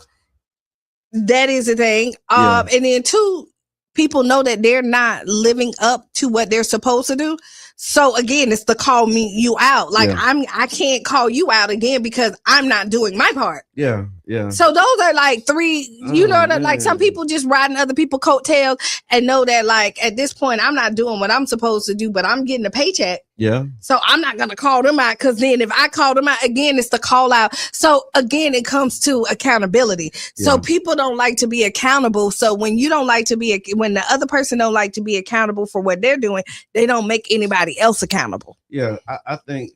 that is the thing. And then two, people know that they're not living up to what they're supposed to do. So again, it's the call me you out. Like I can't call you out again because I'm not doing my part. Yeah, yeah. So those are like three, you know, that like some people just riding other people's coattails and know that like at this point I'm not doing what I'm supposed to do, but I'm getting a paycheck. Yeah. So I'm not gonna call them out because then if I call them out again, it's the call out. So again, it comes to accountability. So people don't like to be accountable. So when you don't like to be, when the other person don't like to be accountable for what they're doing, they don't make anybody else accountable. Yeah, I think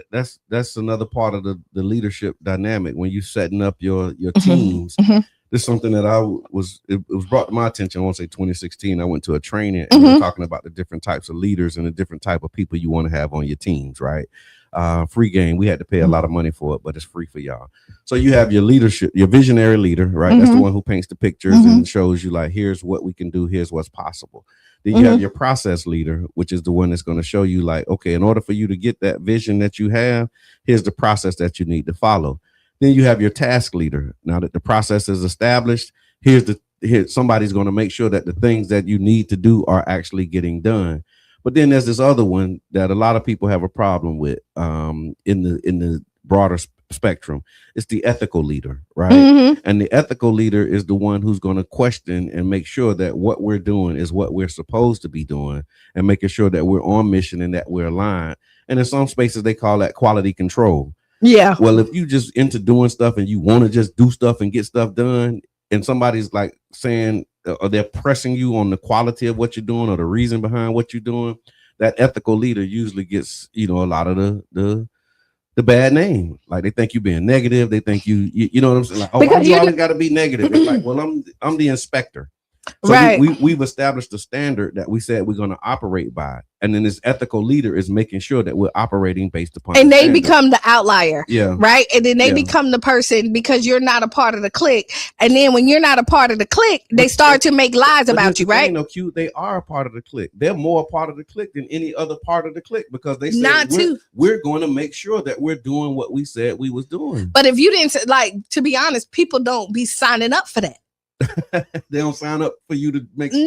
that's another part of the leadership dynamic when you setting up your teams. This is something that it was brought to my attention. I want to say 2016. I went to a training and we were talking about the different types of leaders and the different type of people you want to have on your teams, right? Free game. We had to pay a lot of money for it, but it's free for y'all. So you have your leadership, your visionary leader, right? That's the one who paints the pictures and shows you like, here's what we can do. Here's what's possible. Then you have your process leader, which is the one that's going to show you like, okay, in order for you to get that vision that you have, here's the process that you need to follow. Then you have your task leader. Now that the process is established, here somebody's going to make sure that the things that you need to do are actually getting done. But then there's this other one that a lot of people have a problem with in the broader spectrum. It's the ethical leader, right? And the ethical leader is the one who's going to question and make sure that what we're doing is what we're supposed to be doing and making sure that we're on mission and that we're aligned. And in some spaces, they call that quality control. Yeah. Well, if you just into doing stuff and you want to just do stuff and get stuff done, and somebody's like saying, or they're pressing you on the quality of what you're doing or the reason behind what you're doing, that ethical leader usually gets, a lot of the bad name. Like they think you being negative. They think you know what I'm saying? Like, oh, you always got to be negative. It's like, well, I'm the inspector. So right. we've established a standard that we said we're going to operate by. And then this ethical leader is making sure that we're operating based upon. And they become the outlier. Yeah. Right. And then they become the person because you're not a part of the clique. And then when you're not a part of the clique, they start to make lies about you. Right. No, Q, they are a part of the clique. They're more a part of the clique than any other part of the clique because they said we're going to make sure that we're doing what we said we was doing. But if you didn't, like, to be honest, people don't be signing up for that. They don't sign up for you to make some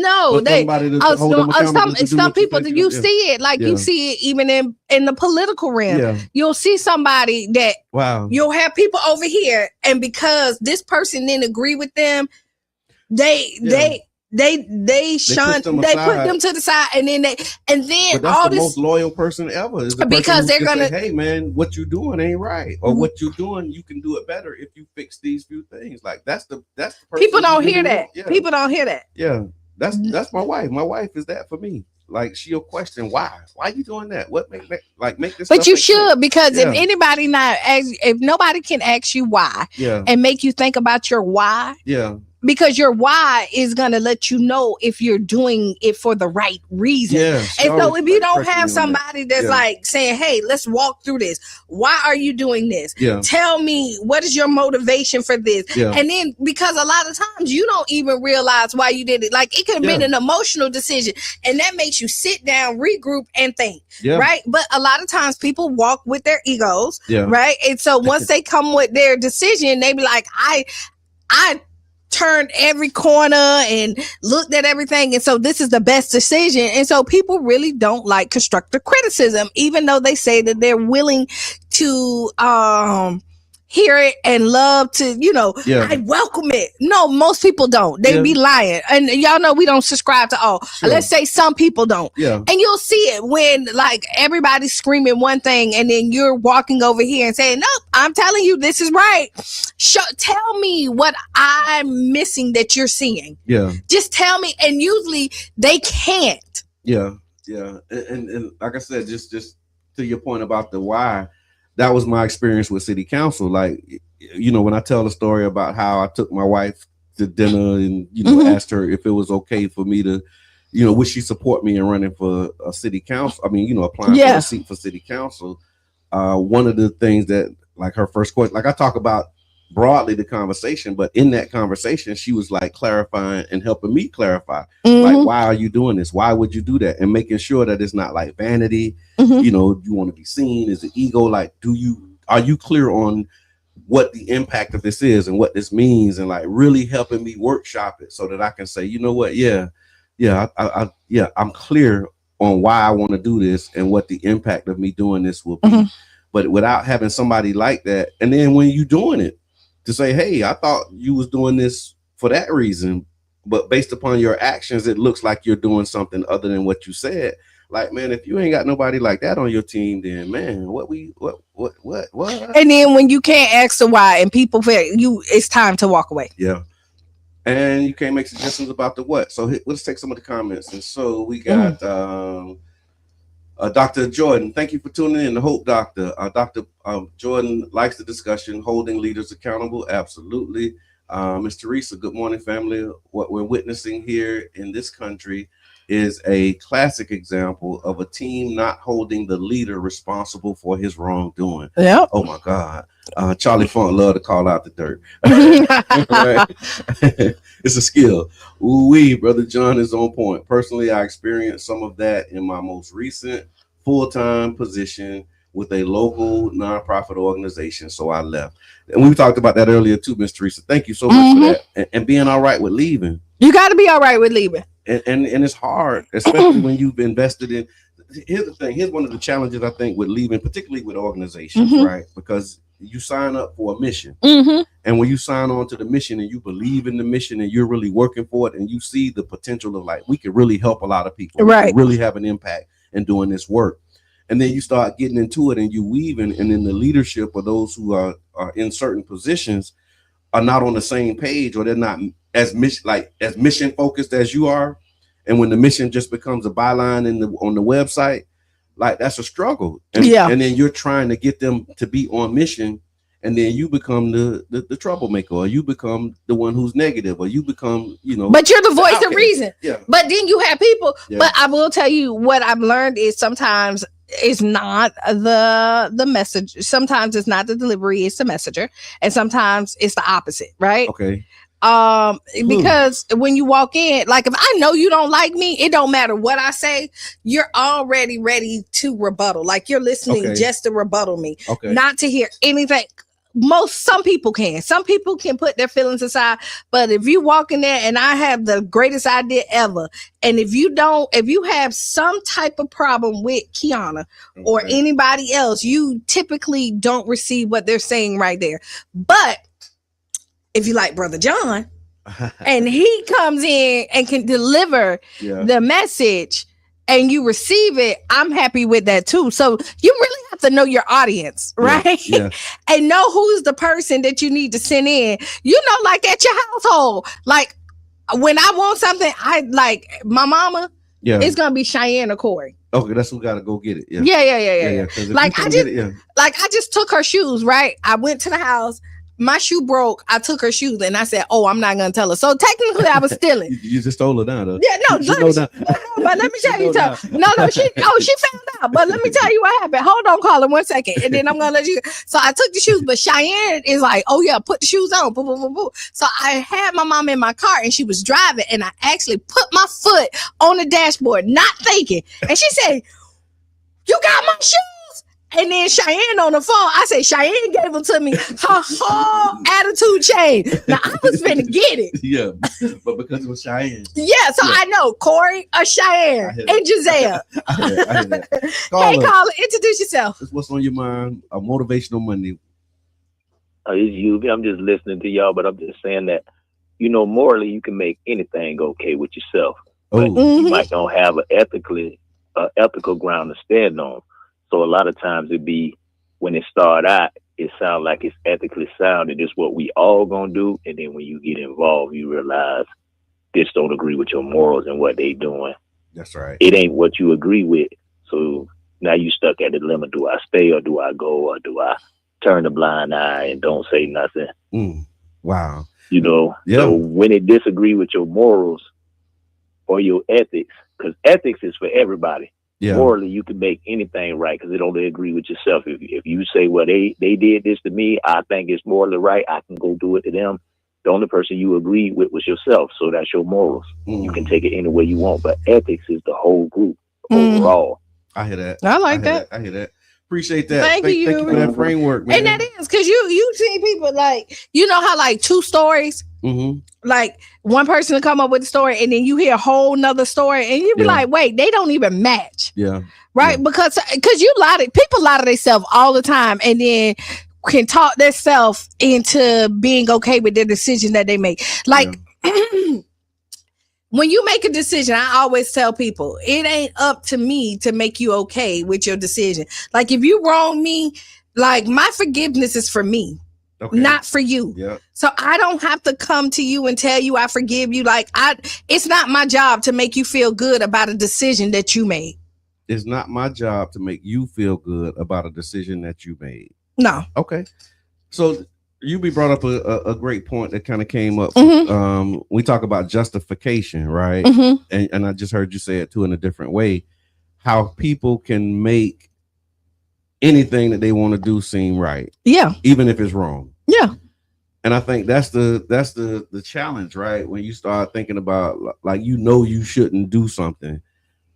people you see it like you see it even in the political realm. You'll see somebody that you'll have people over here, and because this person didn't agree with them, they shun, they put them to the side, and then but that's all the most loyal person ever is the because they're gonna say, hey man, what you doing ain't right, or what you doing, you can do it better if you fix these few things. Like that's the person people don't hear that. People don't hear that. Yeah, that's my wife. My wife is that for me. Like she'll question why you doing that? What make this? But you should sense? Because if anybody if nobody can ask you why, and make you think about your why, because your why is going to let you know if you're doing it for the right reason. And so if you don't have somebody that's like saying, hey, let's walk through this. Why are you doing this? Tell me, what is your motivation for this? And then because a lot of times you don't even realize why you did it. Like it could have been an emotional decision, and that makes you sit down, regroup, and think. Right. But a lot of times people walk with their egos. Right. And so once they come with their decision, they be like, I turned every corner and looked at everything, and so this is the best decision. And so people really don't like constructive criticism, even though they say that they're willing to hear it and love to, I welcome it. No, most people don't. They be lying. And y'all know we don't subscribe to all. Sure. Let's say some people don't. Yeah. And you'll see it when like everybody's screaming one thing and then you're walking over here and saying, nope, I'm telling you this is right. Tell me what I'm missing that you're seeing. Yeah. Just tell me. And usually they can't. Yeah. Yeah. And like I said, just to your point about the why, that was my experience with city council. Like, when I tell the story about how I took my wife to dinner and, asked her if it was okay for me to, would she support me in running for a city council? I mean, applying for a seat for city council. One of the things that, like, her first question, like I talk about broadly the conversation, but in that conversation, she was like clarifying and helping me clarify, like, why are you doing this? Why would you do that? And making sure that it's not like vanity. You want to be seen as an ego. Like, are you clear on what the impact of this is and what this means, and like really helping me workshop it so that I can say, you know what? I'm clear on why I want to do this and what the impact of me doing this will be. But without having somebody like that, and then when you doing it, to say, hey, I thought you was doing this for that reason, but based upon your actions, it looks like you're doing something other than what you said. Like, man, if you ain't got nobody like that on your team, then man, what? And then when you can't ask the why and people feel it's time to walk away. Yeah. And you can't make suggestions about the what. So let's take some of the comments. And so we got Dr. Jordan. Thank you for tuning in. The Hope Doctor. Dr. Jordan likes the discussion, holding leaders accountable. Absolutely. Ms. Teresa, good morning, family. What we're witnessing here in this country is a classic example of a team not holding the leader responsible for his wrongdoing. Yeah. Oh my God. Charlie Funk love to call out the dirt. It's a skill. Ooh-wee, Brother John is on point. Personally, I experienced some of that in my most recent full-time position with a local nonprofit organization. So I left. And we talked about that earlier too, Ms. Teresa. Thank you so much for that. And being all right with leaving. You got to be all right with leaving. And it's hard, especially when you've invested in. Here's the thing. Here's one of the challenges I think with leaving, particularly with organizations, right? Because you sign up for a mission, and when you sign on to the mission and you believe in the mission and you're really working for it, and you see the potential of like we could really help a lot of people, right? We could really have an impact in doing this work, and then you start getting into it and you weaving, and then the leadership or those who are in certain positions are not on the same page, or they're not as mission focused as you are. And when the mission just becomes a byline on the website, like that's a struggle. And then you're trying to get them to be on mission, and then you become the troublemaker, or you become the one who's negative, or you become, but you're the voice of reason. Yeah. But then you have people, but I will tell you what I've learned is sometimes it's not the message. Sometimes it's not the delivery, it's the messenger. And sometimes it's the opposite, right? Okay. Because when you walk in, like if I know you don't like me, it don't matter what I say, you're already ready to rebuttal. Like you're listening just to rebuttal me, not to hear anything. Some people can put their feelings aside, but if you walk in there and I have the greatest idea ever, and if you have some type of problem with Qiana or anybody else, you typically don't receive what they're saying right there. But if you like Brother John and he comes in and can deliver the message and you receive it, I'm happy with that too. So you really have to know your audience, right? Yeah. And know who's the person that you need to send in. Like at your household, like when I want something, I like my mama, it's going to be Cheyenne or Corey. Okay, that's who got to go get it. Yeah. Like I just took her shoes, right? I went to the house. My shoe broke. I took her shoes and I said, "Oh, I'm not gonna tell her." So technically, I was stealing. You just stole her down, though. Yeah, no. But let me tell you something. No. She found out. But let me tell you what happened. Hold on, Carla, 1 second, and then I'm gonna let you. So I took the shoes, but Cheyenne is like, "Oh yeah, put the shoes on." Boom, boom, boom, boom. So I had my mom in my car and she was driving, and I actually put my foot on the dashboard, not thinking, and she said, "You got my shoes." And then Cheyenne on the phone, I said, Cheyenne gave them to me. Her whole attitude changed. Now, I was finna get it. Yeah, but because it was Cheyenne. Yeah, so I know Corey, Cheyenne, and Giselle. I hear that. Hey, Carla, introduce yourself. What's on your mind? A motivational Monday. It's you. I'm just listening to y'all, but I'm just saying that, morally, you can make anything okay with yourself. But Oh, you might don't have an ethical ground to stand on. So a lot of times it be when it start out, it sounds like it's ethically sound and it's what we all gonna do. And then when you get involved, you realize this don't agree with your morals and what they doing. that's right. It ain't what you agree with. So now you stuck at the dilemma. Do I stay or do I go, or do I turn a blind eye and don't say nothing? Wow. Yeah. So when it disagree with your morals or your ethics, because ethics is for everybody. Yeah. Morally, you can make anything right because it only agree with yourself. If you say, well, they did this to me, I think it's morally right, I can go do it to them. The only person you agree with was yourself. So that's your morals. You can take it any way you want. But ethics is the whole group overall. I hear that. I like that. I hear that. Appreciate that. Thank you. Thank you for that framework, man. And that is because you see people like, how like two stories, like one person will come up with a story and then you hear a whole nother story and you be like, wait, they don't even match. Yeah. Right. Yeah. Because people lie to themselves all the time and then can talk themselves into being okay with their decision that they make. Like, when you make a decision, I always tell people, it ain't up to me to make you okay with your decision. Like, if you wrong me, like, my forgiveness is for me, not for you. Yeah. So I don't have to come to you and tell you I forgive you. Like, it's not my job to make you feel good about a decision that you made. It's not my job to make you feel good about a decision that you made. No. Okay. So you brought up a great point that kind of came up. We talk about justification, right? And I just heard you say it too in a different way. How people can make anything that they want to do seem right. Yeah. Even if it's wrong. Yeah. And I think that's the challenge, right? When you start thinking about like you shouldn't do something,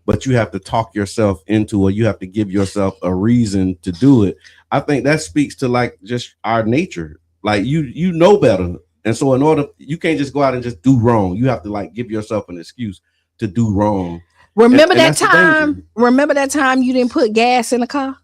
but you have to talk yourself into, or you have to give yourself a reason to do it. I think that speaks to like just our nature. Like you know better. And so you can't just go out and just do wrong. You have to like give yourself an excuse to do wrong. Remember that time you didn't put gas in the car?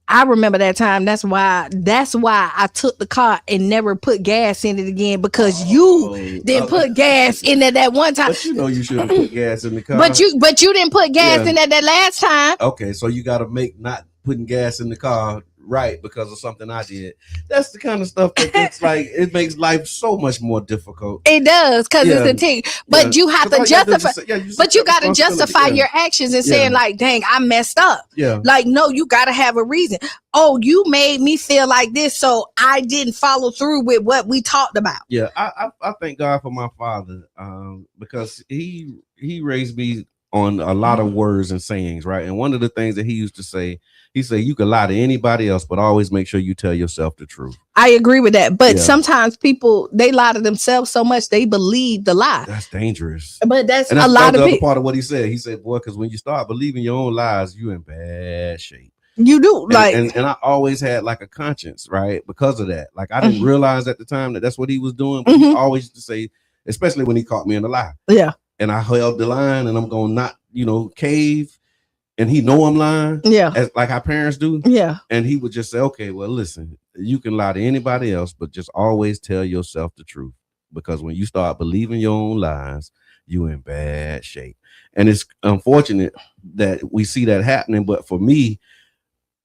I remember that time. That's why I took the car and never put gas in it again, because you didn't put gas in it that one time. But you should have put gas in the car. But you didn't put gas in that last time. Okay, so you got to make not putting gas in the car right because of something I did. That's the kind of stuff that it's like it makes life so much more difficult. It does, because it's a thing. But you have to justify. But you got to justify your actions and saying like, "Dang, I messed up." Yeah. Like, no, you got to have a reason. Oh, you made me feel like this, so I didn't follow through with what we talked about. Yeah, I thank God for my father, because he raised me on a lot of words and sayings, right? And one of the things that he used to say, he said, you can lie to anybody else, but always make sure you tell yourself the truth. I agree with that. But sometimes people, they lie to themselves so much they believe the lie. That's dangerous. But that's a lot of people. Part of what he said. He said, boy, because when you start believing your own lies, you in bad shape. You do. And I always had like a conscience, right? Because of that. Like I didn't realize at the time that that's what he was doing. But he always used to say, especially when he caught me in a lie. Yeah. And I held the line and I'm going to not, cave. And he know I'm lying. Yeah. As like our parents do. Yeah. And he would just say, okay, well, listen, you can lie to anybody else, but just always tell yourself the truth. Because when you start believing your own lies, you in bad shape. And it's unfortunate that we see that happening. But for me,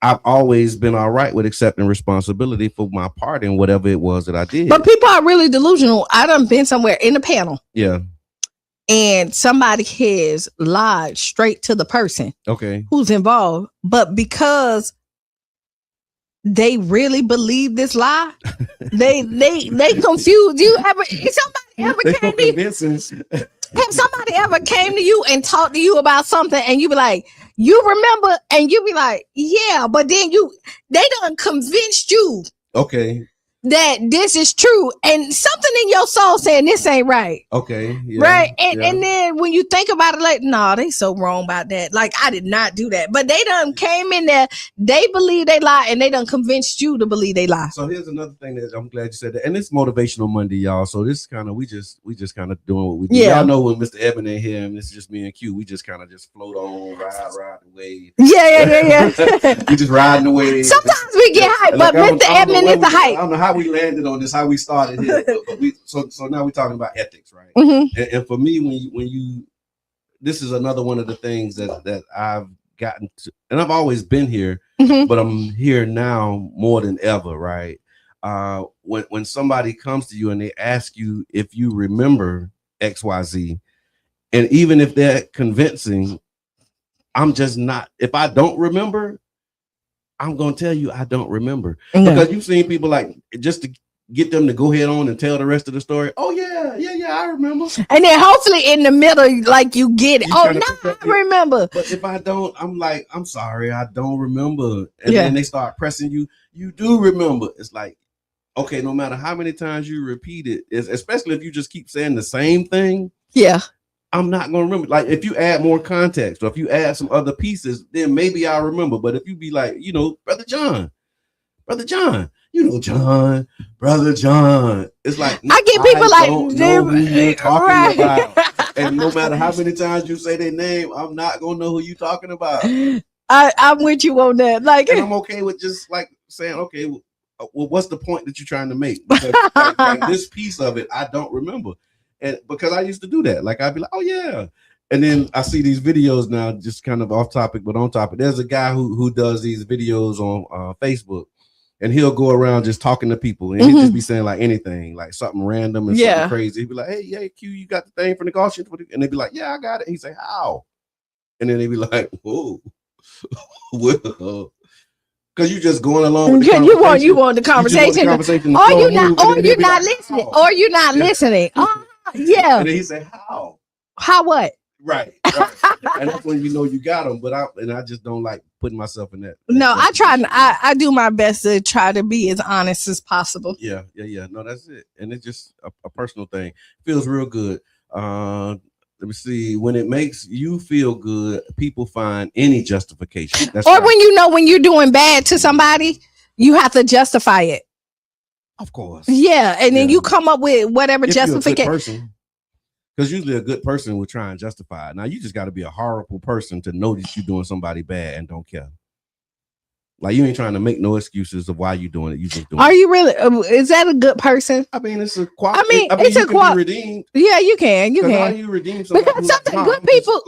I've always been all right with accepting responsibility for my part in whatever it was that I did. But people are really delusional. I done been somewhere in the panel. Yeah. And somebody has lied straight to the person who's involved. But because they really believe this lie, they confused you. Have somebody ever came to you and talked to you about something and you be like, you remember? And you be like, yeah, but then they done convinced you. Okay. that this is true, and something in your soul saying this ain't right. Okay. Yeah, Right. And yeah. and then when you think about it, like, nah, they so wrong about that. Like, I did not do that. But they done came in there, they believe they lie, and they done convinced you to believe they lie. So here's another thing that I'm glad you said that. And it's motivational Monday, y'all. So this kind of we just kind of doing what we do. Yeah. Y'all know when Mr. Evan ain't here and this is just me and Q, we just kind of just float on, ride the wave. Yeah. We just riding the wave. Sometimes we get hyped, And but like, Mr. I don't know Edmund where is the I hype. don't know how we landed on this, how we started here, but we so now we're talking about ethics, right? Mm-hmm. And for me, when you this is another one of the things that I've gotten to, and I've always been here, Mm-hmm. but I'm here now more than ever, right? When somebody comes to you and they ask you if you remember XYZ, and even if they're convincing, I'm just not. If I don't remember, I'm gonna tell you I don't remember. Yeah. Because you've seen people like just to get them to go ahead on and tell the rest of the story. Oh yeah, I remember. And then hopefully in the middle, like you get it. You Oh tryna no, perfect I it. remember. But if I don't, I'm like, I'm sorry, I don't remember. And Yeah. then they start pressing you. You do remember. It's like, okay, no matter how many times you repeat it, especially if you just keep saying the same thing, Yeah. I'm not gonna remember. Like if you add more context or if you add some other pieces, then maybe I'll remember. But if you be like, Brother John, John, Brother John, it's like I get people like don't know who you're talking right. about. And no matter how many times you say their name, I'm not gonna know who you're talking about. I'm with you on that. Like, And I'm okay with just like saying, okay, well, what's the point that you're trying to make? Because like this piece of it, I don't remember. And because I used to do that, like I'd be like, oh yeah. And then I see these videos now, just kind of off topic, but on topic. There's a guy who does these videos on Facebook, and he'll go around just talking to people, and he'll just be saying like anything, like something random and something crazy. He'd be like, hey, Q, you got the thing from the Gaussian? And they'd be like, yeah, I got it. He'd say, how? And then they'd be like, whoa. Well, because you just going along with the conversation. You want the conversation. Or you're not listening. Or you're not listening. Oh, yeah. And then he say, how? How what? Right. And that's when you know you got them. But I just don't like putting myself in that. No, I do my best to try to be as honest as possible. Yeah. No, that's it. And it's just a personal thing. Feels real good. Let me see. When it makes you feel good, people find any justification. That's or right. when you're doing bad to somebody, you have to justify it. Of course. Yeah, and then you come up with whatever justification. Because usually a good person will try and justify it. Now you just got to be a horrible person to know that you're doing somebody bad and don't care. Like you ain't trying to make no excuses of why you're doing it. You just doing. Are you really? Is that a good person? I mean, it's a quality. it's a quality. Redeemed. Yeah, you can. You can. How do you redeem somebody? Because something good people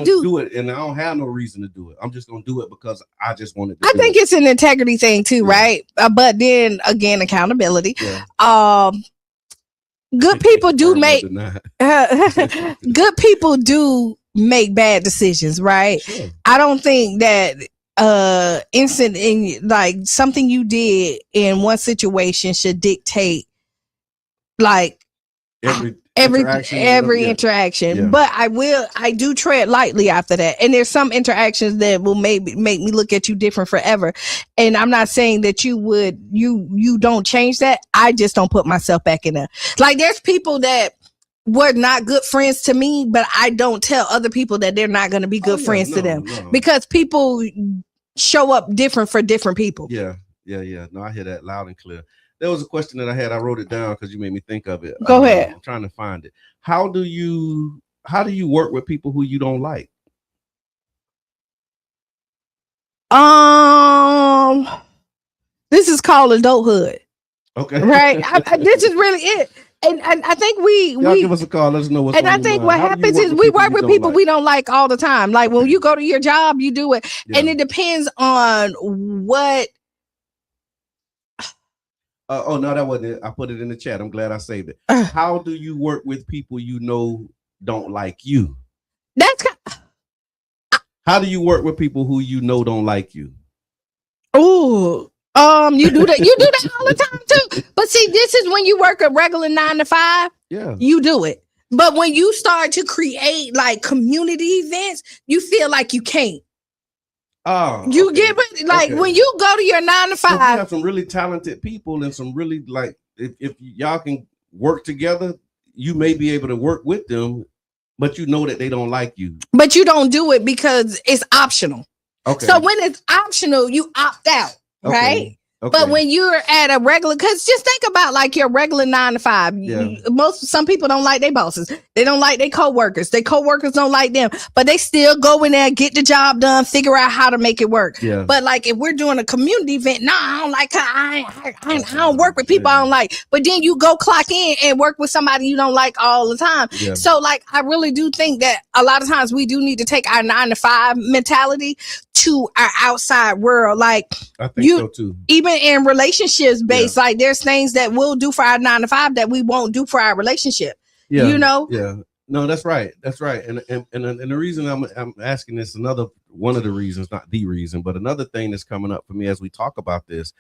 do it, and I don't have no reason to do it. I'm just gonna do it because I just wanted to. I think it's an integrity thing too, right? But then again, accountability. Yeah. Good people do make good people do make bad decisions, right? Sure. I don't think that instant in like something you did in one situation should dictate like every interaction. Yeah. But I do tread lightly after that. And there's some interactions that will make me look at you different forever. And I'm not saying that you don't change that. I just don't put myself back in there. Like there's people that were not good friends to me, but I don't tell other people that they're not going to be good friends to them because people show up different for different people. Yeah. No, I hear that loud and clear. There was a question that I had. I wrote it down because you made me think of it. Go ahead. I'm trying to find it. How do you work with people who you don't like? This is called adulthood. Okay. Right. This is really it. And I think we give us a call. Let us know what's and I think what happens is we work with people we don't like all the time. Like when you go to your job, you do it. Yeah. And it depends on what. Oh, no, that wasn't it. I put it in the chat. I'm glad I saved it. How do you work with people you know don't like you? How do you work with people who you know don't like you? Oh, you do that. You do that all the time too. But see, this is when you work a regular 9 to 5. Yeah, you do it. But when you start to create like community events, you feel like you can't. Oh, You okay. get what, like Okay. when you go to your 9 to So we 5. have some really talented people and some really like if y'all can work together, you may be able to work with them, but you know that they don't like you. But you don't do it because it's optional. Okay. So when it's optional, you opt out, Okay. right? Okay. But when you're at a regular, because just think about like your regular 9 to 5. Yeah. Some people don't like their bosses. They don't like their coworkers. Their coworkers don't like them, but they still go in there, get the job done, figure out how to make it work. Yeah. But like if we're doing a community event, no, I don't like her. I don't work with people I don't like. But then you go clock in and work with somebody you don't like all the time. Yeah. So like I really do think that a lot of times we do need to take our 9 to 5 mentality to our outside world. Like I think so too. even in relationships based, like there's things that we'll do for our 9 to 5 that we won't do for our relationship. Yeah. You know? Yeah. No, that's right. That's right. And the reason I'm asking this, another one of the reasons, not the reason, but another thing that's coming up for me as we talk about this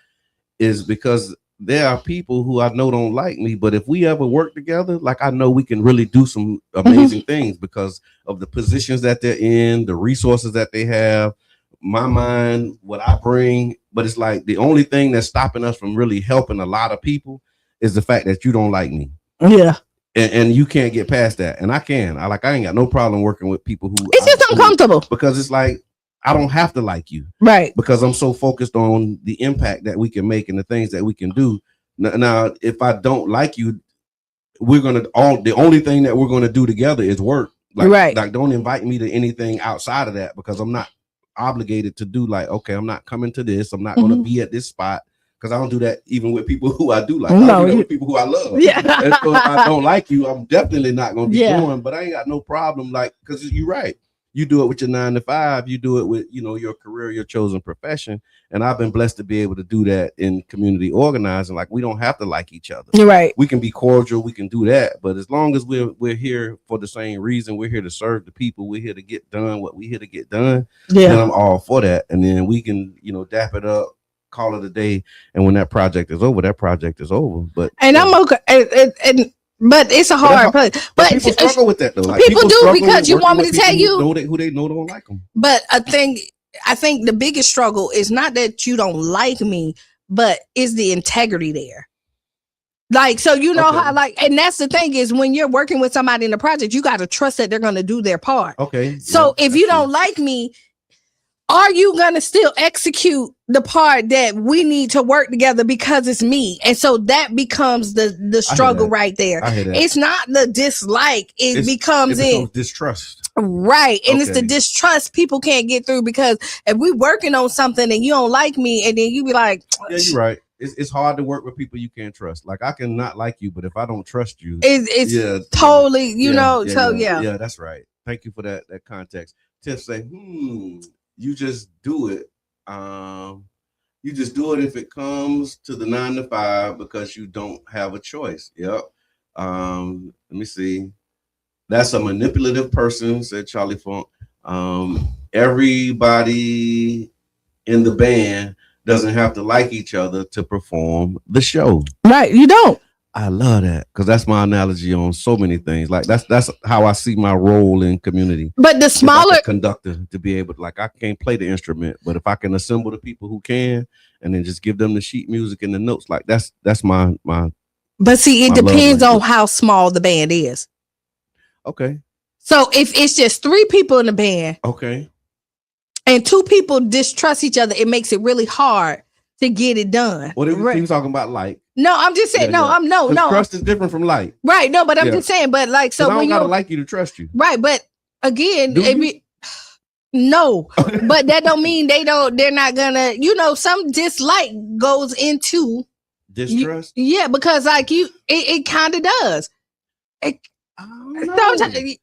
is because there are people who I know don't like me, but if we ever work together, like I know we can really do some amazing things because of the positions that they're in, the resources that they have, my mind, what I bring. But it's like the only thing that's stopping us from really helping a lot of people is the fact that you don't like me. Yeah. And you can't get past that. And I can. I ain't got no problem working with people who It's just uncomfortable. because it's like I don't have to like you. Right. Because I'm so focused on the impact that we can make and the things that we can do. Now, if I don't like you, the only thing that we're gonna do together is work. Like don't invite me to anything outside of that because I'm not obligated to do like, okay, I'm not coming to this. I'm not gonna be at this spot. Because I don't do that even with people who I do like. I don't do that with people who I love. Yeah. And so if I don't like you, I'm definitely not going to be Yeah. doing. But I ain't got no problem, like, because you're right. You do it with your 9 to 5. You do it with, your career, your chosen profession. And I've been blessed to be able to do that in community organizing. Like, we don't have to like each other. Right. We can be cordial. We can do that. But as long as we're here for the same reason, we're here to serve the people. We're here to get done what we're here to get done. Yeah. Then I'm all for that. And then we can, dap it up, call it a day, and when that project is over, that project is over. But I'm okay, but it's a hard place. But people struggle with that though. Like, people do struggle because you working want me with to tell people you who they know don't like them. But I think the biggest struggle is not that you don't like me, but is the integrity there. Like, so how, like, and that's the thing is when you're working with somebody in the project, you got to trust that they're going to do their part. Okay. So if you don't like me, are you going to still execute the part that we need to work together because it's me? And so that becomes the struggle right there. I hear that. It's not the dislike. It becomes distrust. Right. And it's the distrust people can't get through because if we working on something and you don't like me and then you be like, yeah, you're right. It's hard to work with people you can't trust. Like, I can not like you, but if I don't trust you, it's totally, Yeah, that's right. Thank you for that context. Tiff say, you just do it. You just do it if it comes to the 9 to 5 because you don't have a choice. Yep. Let me see. That's a manipulative person, said Charlie Funk. Everybody in the band doesn't have to like each other to perform the show. Right. You don't. I love that because that's my analogy on so many things. Like that's how I see my role in community. But the smaller like conductor to be able to, like, I can't play the instrument, but if I can assemble the people who can, and then just give them the sheet music and the notes, like that's my. But see, it depends on how small the band is. Okay. So if it's just 3 people in the band, okay, and 2 people distrust each other, it makes it really hard to get it done. What are we talking about? Like, no, I'm just saying, no. Trust is different from like. Right. No, but I'm just saying, but like, so I don't gotta like you to trust you. Right. But again, no, but that don't mean they're not gonna, some dislike goes into distrust. Yeah, because like it kind of does. Sometimes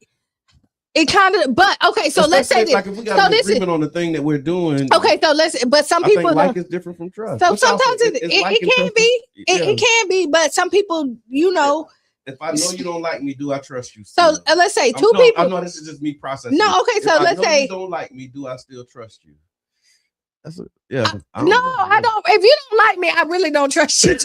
it kind of, but okay, so let's say like if we got an agreement on the thing that we're doing. Okay, so but some people like is different from trust. So sometimes it can be, it can be, but some people, If I know you don't like me, do I trust you? Still? So let's say 2 people. I know this is just me processing. No, okay, so let's say you don't like me, do I still trust you? That's I don't. If you don't like me, I really don't trust you. Like,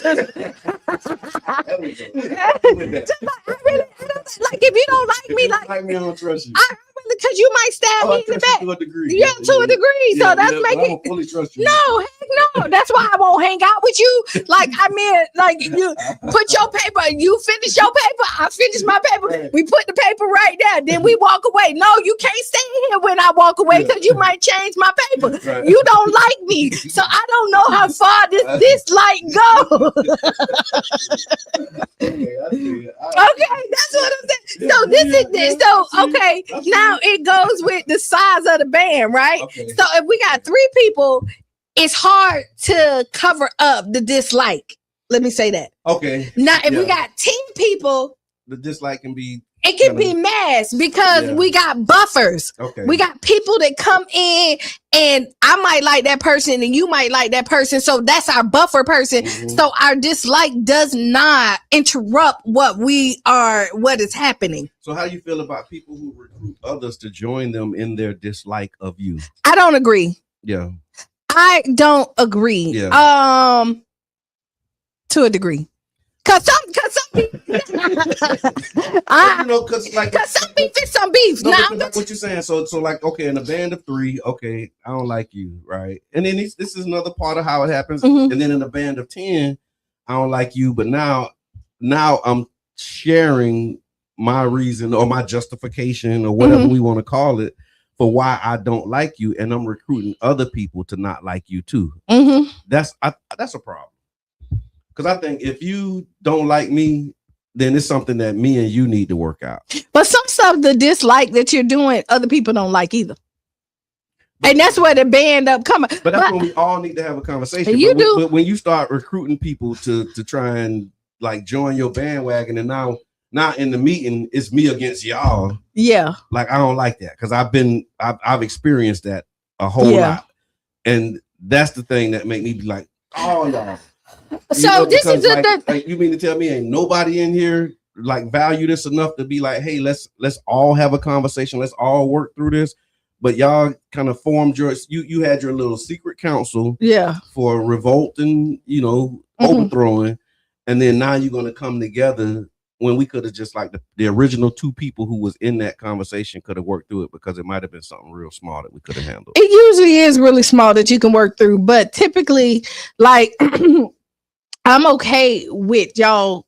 if you don't like me, I don't trust you. I really because you might stab me in the back. To a degree. Yeah, to a degree. So that's making. I don't fully trust you. No, heck no. That's why I won't hang out with you. Like, I mean, like you put your paper, you finish your paper, I finish my paper. We put the paper right there. Then we walk away. No, you can't stay here when I walk away because you might change my paper. Right. You don't like me. So I don't know how far this light goes. Okay, that's what I'm saying. So this is this. So okay, now it goes with the size of the band, right? Okay. So if we got 3 people, it's hard to cover up the dislike. Let me say that. Okay. Now, if we got 10 people, the dislike can be. it can be mass because we got buffers. Okay. We got people that come in and I might like that person and you might like that person. So that's our buffer person. So our dislike does not interrupt what is happening. So how do you feel about people who recruit others to join them in their dislike of you? I don't agree. Yeah. I don't agree. Yeah. To a degree. Cause some people, cause some beef is some beef. No, Now, like what you're saying. So like, okay, in a band of 3, okay, I don't like you, right? And then this is another part of how it happens. And then in a band of 10, I don't like you, but now I'm sharing my reason or my justification or whatever we want to call it for why I don't like you, and I'm recruiting other people to not like you too. That's a problem. Because I think if you don't like me, then it's something that me and you need to work out. But some stuff, the dislike that you're doing, other people don't like either. And that's where the band up coming. But that's when we all need to have a conversation. But when you start recruiting people to try and like join your bandwagon, and now in the meeting it's me against y'all. Yeah. Like I don't like that because I've experienced that a whole lot. And that's the thing that make me be like, oh y'all. So this is like you mean to tell me ain't nobody in here like value this enough to be like, hey, let's all have a conversation, let's all work through this. But y'all kind of formed you had your little secret council for revolt and overthrowing, and then now you're gonna come together when we could have just like the original 2 people who was in that conversation could have worked through it because it might have been something real small that we could have handled. It usually is really small that you can work through, but typically like I'm okay with y'all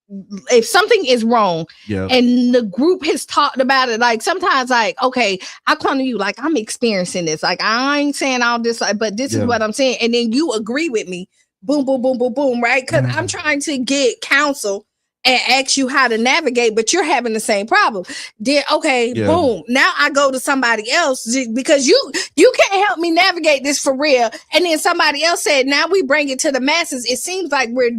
if something is wrong and the group has talked about it. Like sometimes like, okay, I come to you like I'm experiencing this. Like I ain't saying all this, but this is what I'm saying. And then you agree with me. Boom, boom, boom, boom, boom. Right. Cause I'm trying to get counsel and ask you how to navigate, but you're having the same problem. Then boom. Now I go to somebody else because you can't help me navigate this for real. And then somebody else said, now we bring it to the masses. It seems like we're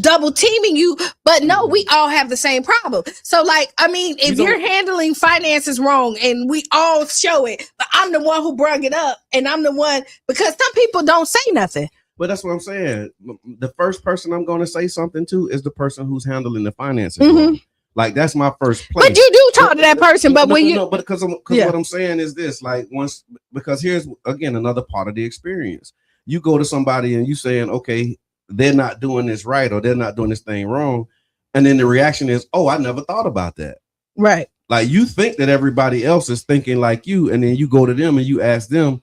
double teaming you, but no, we all have the same problem. So like, I mean, if you're handling finances wrong and we all show it, but I'm the one who brought it up and I'm the one, because some people don't say nothing. But that's what I'm saying. The first person I'm going to say something to is the person who's handling the finances. Like that's my first place. But you do talk to that person. But when you, but because what I'm saying is this, like because here's again another part of the experience. You go to somebody and you saying, okay, they're not doing this right or they're not doing this thing wrong, and then the reaction is, oh, I never thought about that. Right. Like you think that everybody else is thinking like you, and then you go to them and you ask them,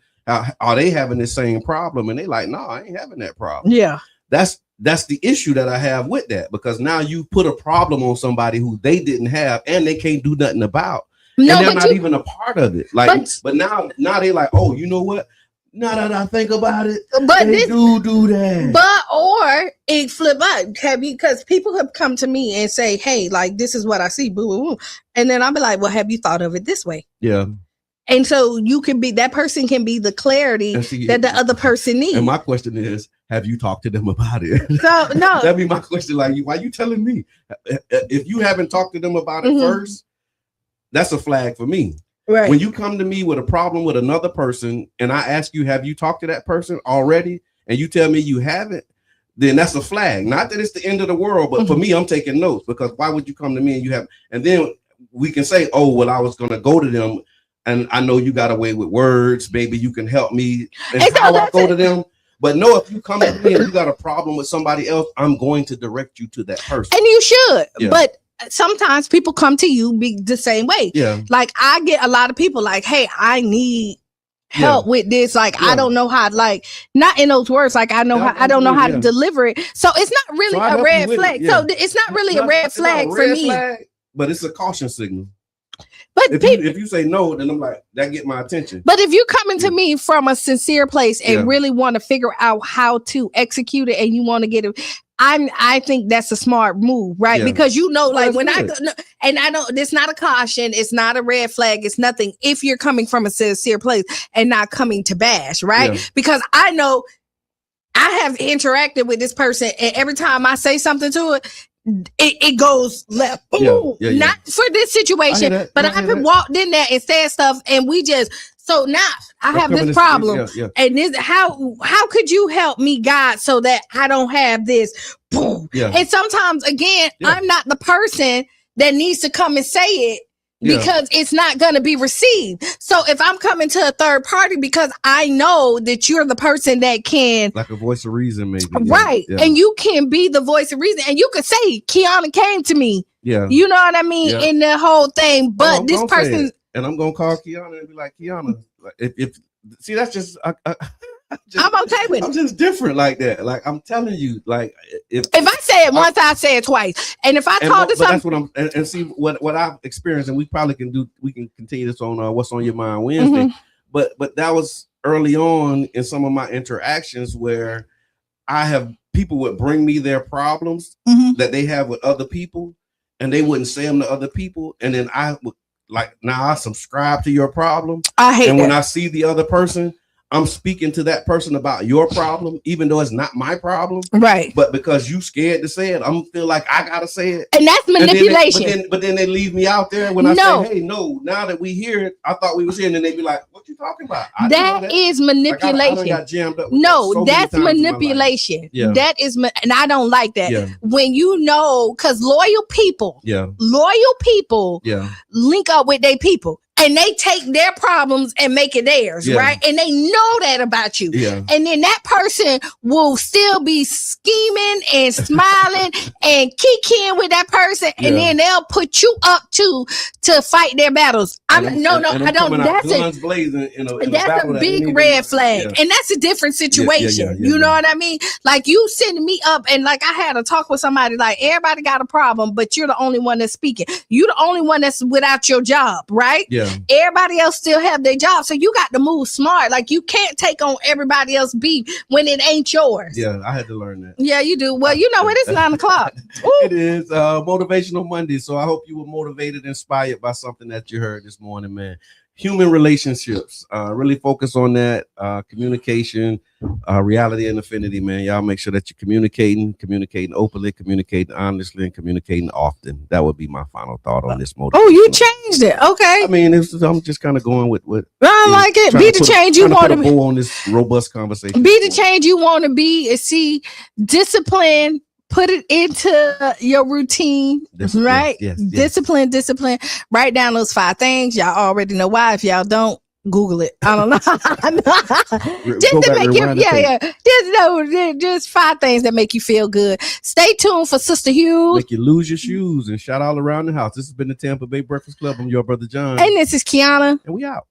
are they having the same problem? And they like, no, I ain't having that problem. Yeah. That's the issue that I have with that, because now you put a problem on somebody who they didn't have and they can't do nothing about. No, and they're not even a part of it. Like, but now they like, oh, you know what? Now that I think about it, but they do that. But or it flip up, because people have come to me and say, hey, like this is what I see, boo, boo, boo. And then I'll be like, well, have you thought of it this way? Yeah. And so that person can be the clarity that the other person needs. And my question is, have you talked to them about it? So no, that'd be my question. Like, why you telling me? If you haven't talked to them about it first, that's a flag for me. Right. When you come to me with a problem with another person and I ask you, have you talked to that person already? And you tell me you haven't, then that's a flag. Not that it's the end of the world, but for me, I'm taking notes, because why would you come to me and you have, and then we can say, oh, well, I was going to go to them and I know you got away with words. Maybe you can help me. And how I go to them. But no, if you come to me and you got a problem with somebody else, I'm going to direct you to that person. And you should. Yeah. But sometimes people come to you be the same way. Yeah. Like I get a lot of people like, hey, I need help with this. Like I don't know how, like not in those words. Like I don't know how to deliver it. So it's not really a red flag. So it's not really a red flag for me. But it's a caution signal. But if you say no, then I'm like, that get my attention. But if you're coming to me from a sincere place and really want to figure out how to execute it, and you want to get it, I think that's a smart move, right? Because like when I don't, it's not a caution, it's not a red flag, it's nothing. If you're coming from a sincere place and not coming to bash, right? Because I know I have interacted with this person, and every time I say something to it, it goes left. Boom. Not for this situation, but I've been walked in there and said stuff, and we just. So now I have this problem, and this how could you help me, God, so that I don't have this? Boom. And sometimes again, I'm not the person that needs to come and say it. Because it's not going to be received. So if I'm coming to a third party, because I know that you're the person that can, like a voice of reason, maybe, right? And you can be the voice of reason, and you could say, "Qiana came to me." You know what I mean in the whole thing. But this person, and I'm gonna call Qiana and be like, Qiana, if see, that's just. I'm okay with it. I'm just different like that. Like I'm telling you, like if I say it once, I say it twice. And if I call this, that's what I'm and see what I've experienced, and we probably can do. We can continue this on What's on Your Mind Wednesday. But that was early on in some of my interactions where I have people would bring me their problems that they have with other people, and they wouldn't say them to other people, and then I would like now I subscribe to your problem. I hate when I see the other person, I'm speaking to that person about your problem, even though it's not my problem. Right. But because you scared to say it, I'm feel like I gotta say it. And that's manipulation. But then they leave me out there when I say, hey, no, now that we hear it, I thought we was here. And then they be like, what you talking about? That is manipulation. Like I got jammed up no, that's manipulation. That is, and I don't like that. When you know, because loyal people link up with their people. And they take their problems and make it theirs, right? And they know that about you. And then that person will still be scheming and smiling and kicking with that person. And then they'll put you up to fight their battles. I don't. That's blazing, that's a big red flag. And that's a different situation. You know what I mean? Like you sending me up, and like I had a talk with somebody, like everybody got a problem, but you're the only one that's speaking. You're the only one that's without your job, right? Everybody else still have their job, so you got to move smart. Like you can't take on everybody else's beef when it ain't yours. I had to learn that. Yeah, you do. Well, you know it is 9 o'clock. It is Motivational Monday, so I hope you were motivated, inspired by something that you heard this morning, man. Human relationships, really focus on that. Communication, reality and affinity, man. Y'all make sure that you're communicating openly, communicating honestly, and communicating often. That would be my final thought on this motivation. Oh, you changed it. Okay. I mean, I'm just kind of going with I like it. Be the change you want to be on this robust conversation. Be the change you want to be. See, discipline. Put it into your routine, right? Discipline. Write down those 5 things. Y'all already know why. If y'all don't, Google it. I don't know. Just to make you, just 5 things that make you feel good. Stay tuned for Sister Hughes. Make you lose your shoes and shout all around the house. This has been the Tampa Bay Breakfast Club. I'm your brother John. And this is Qiana. And we out.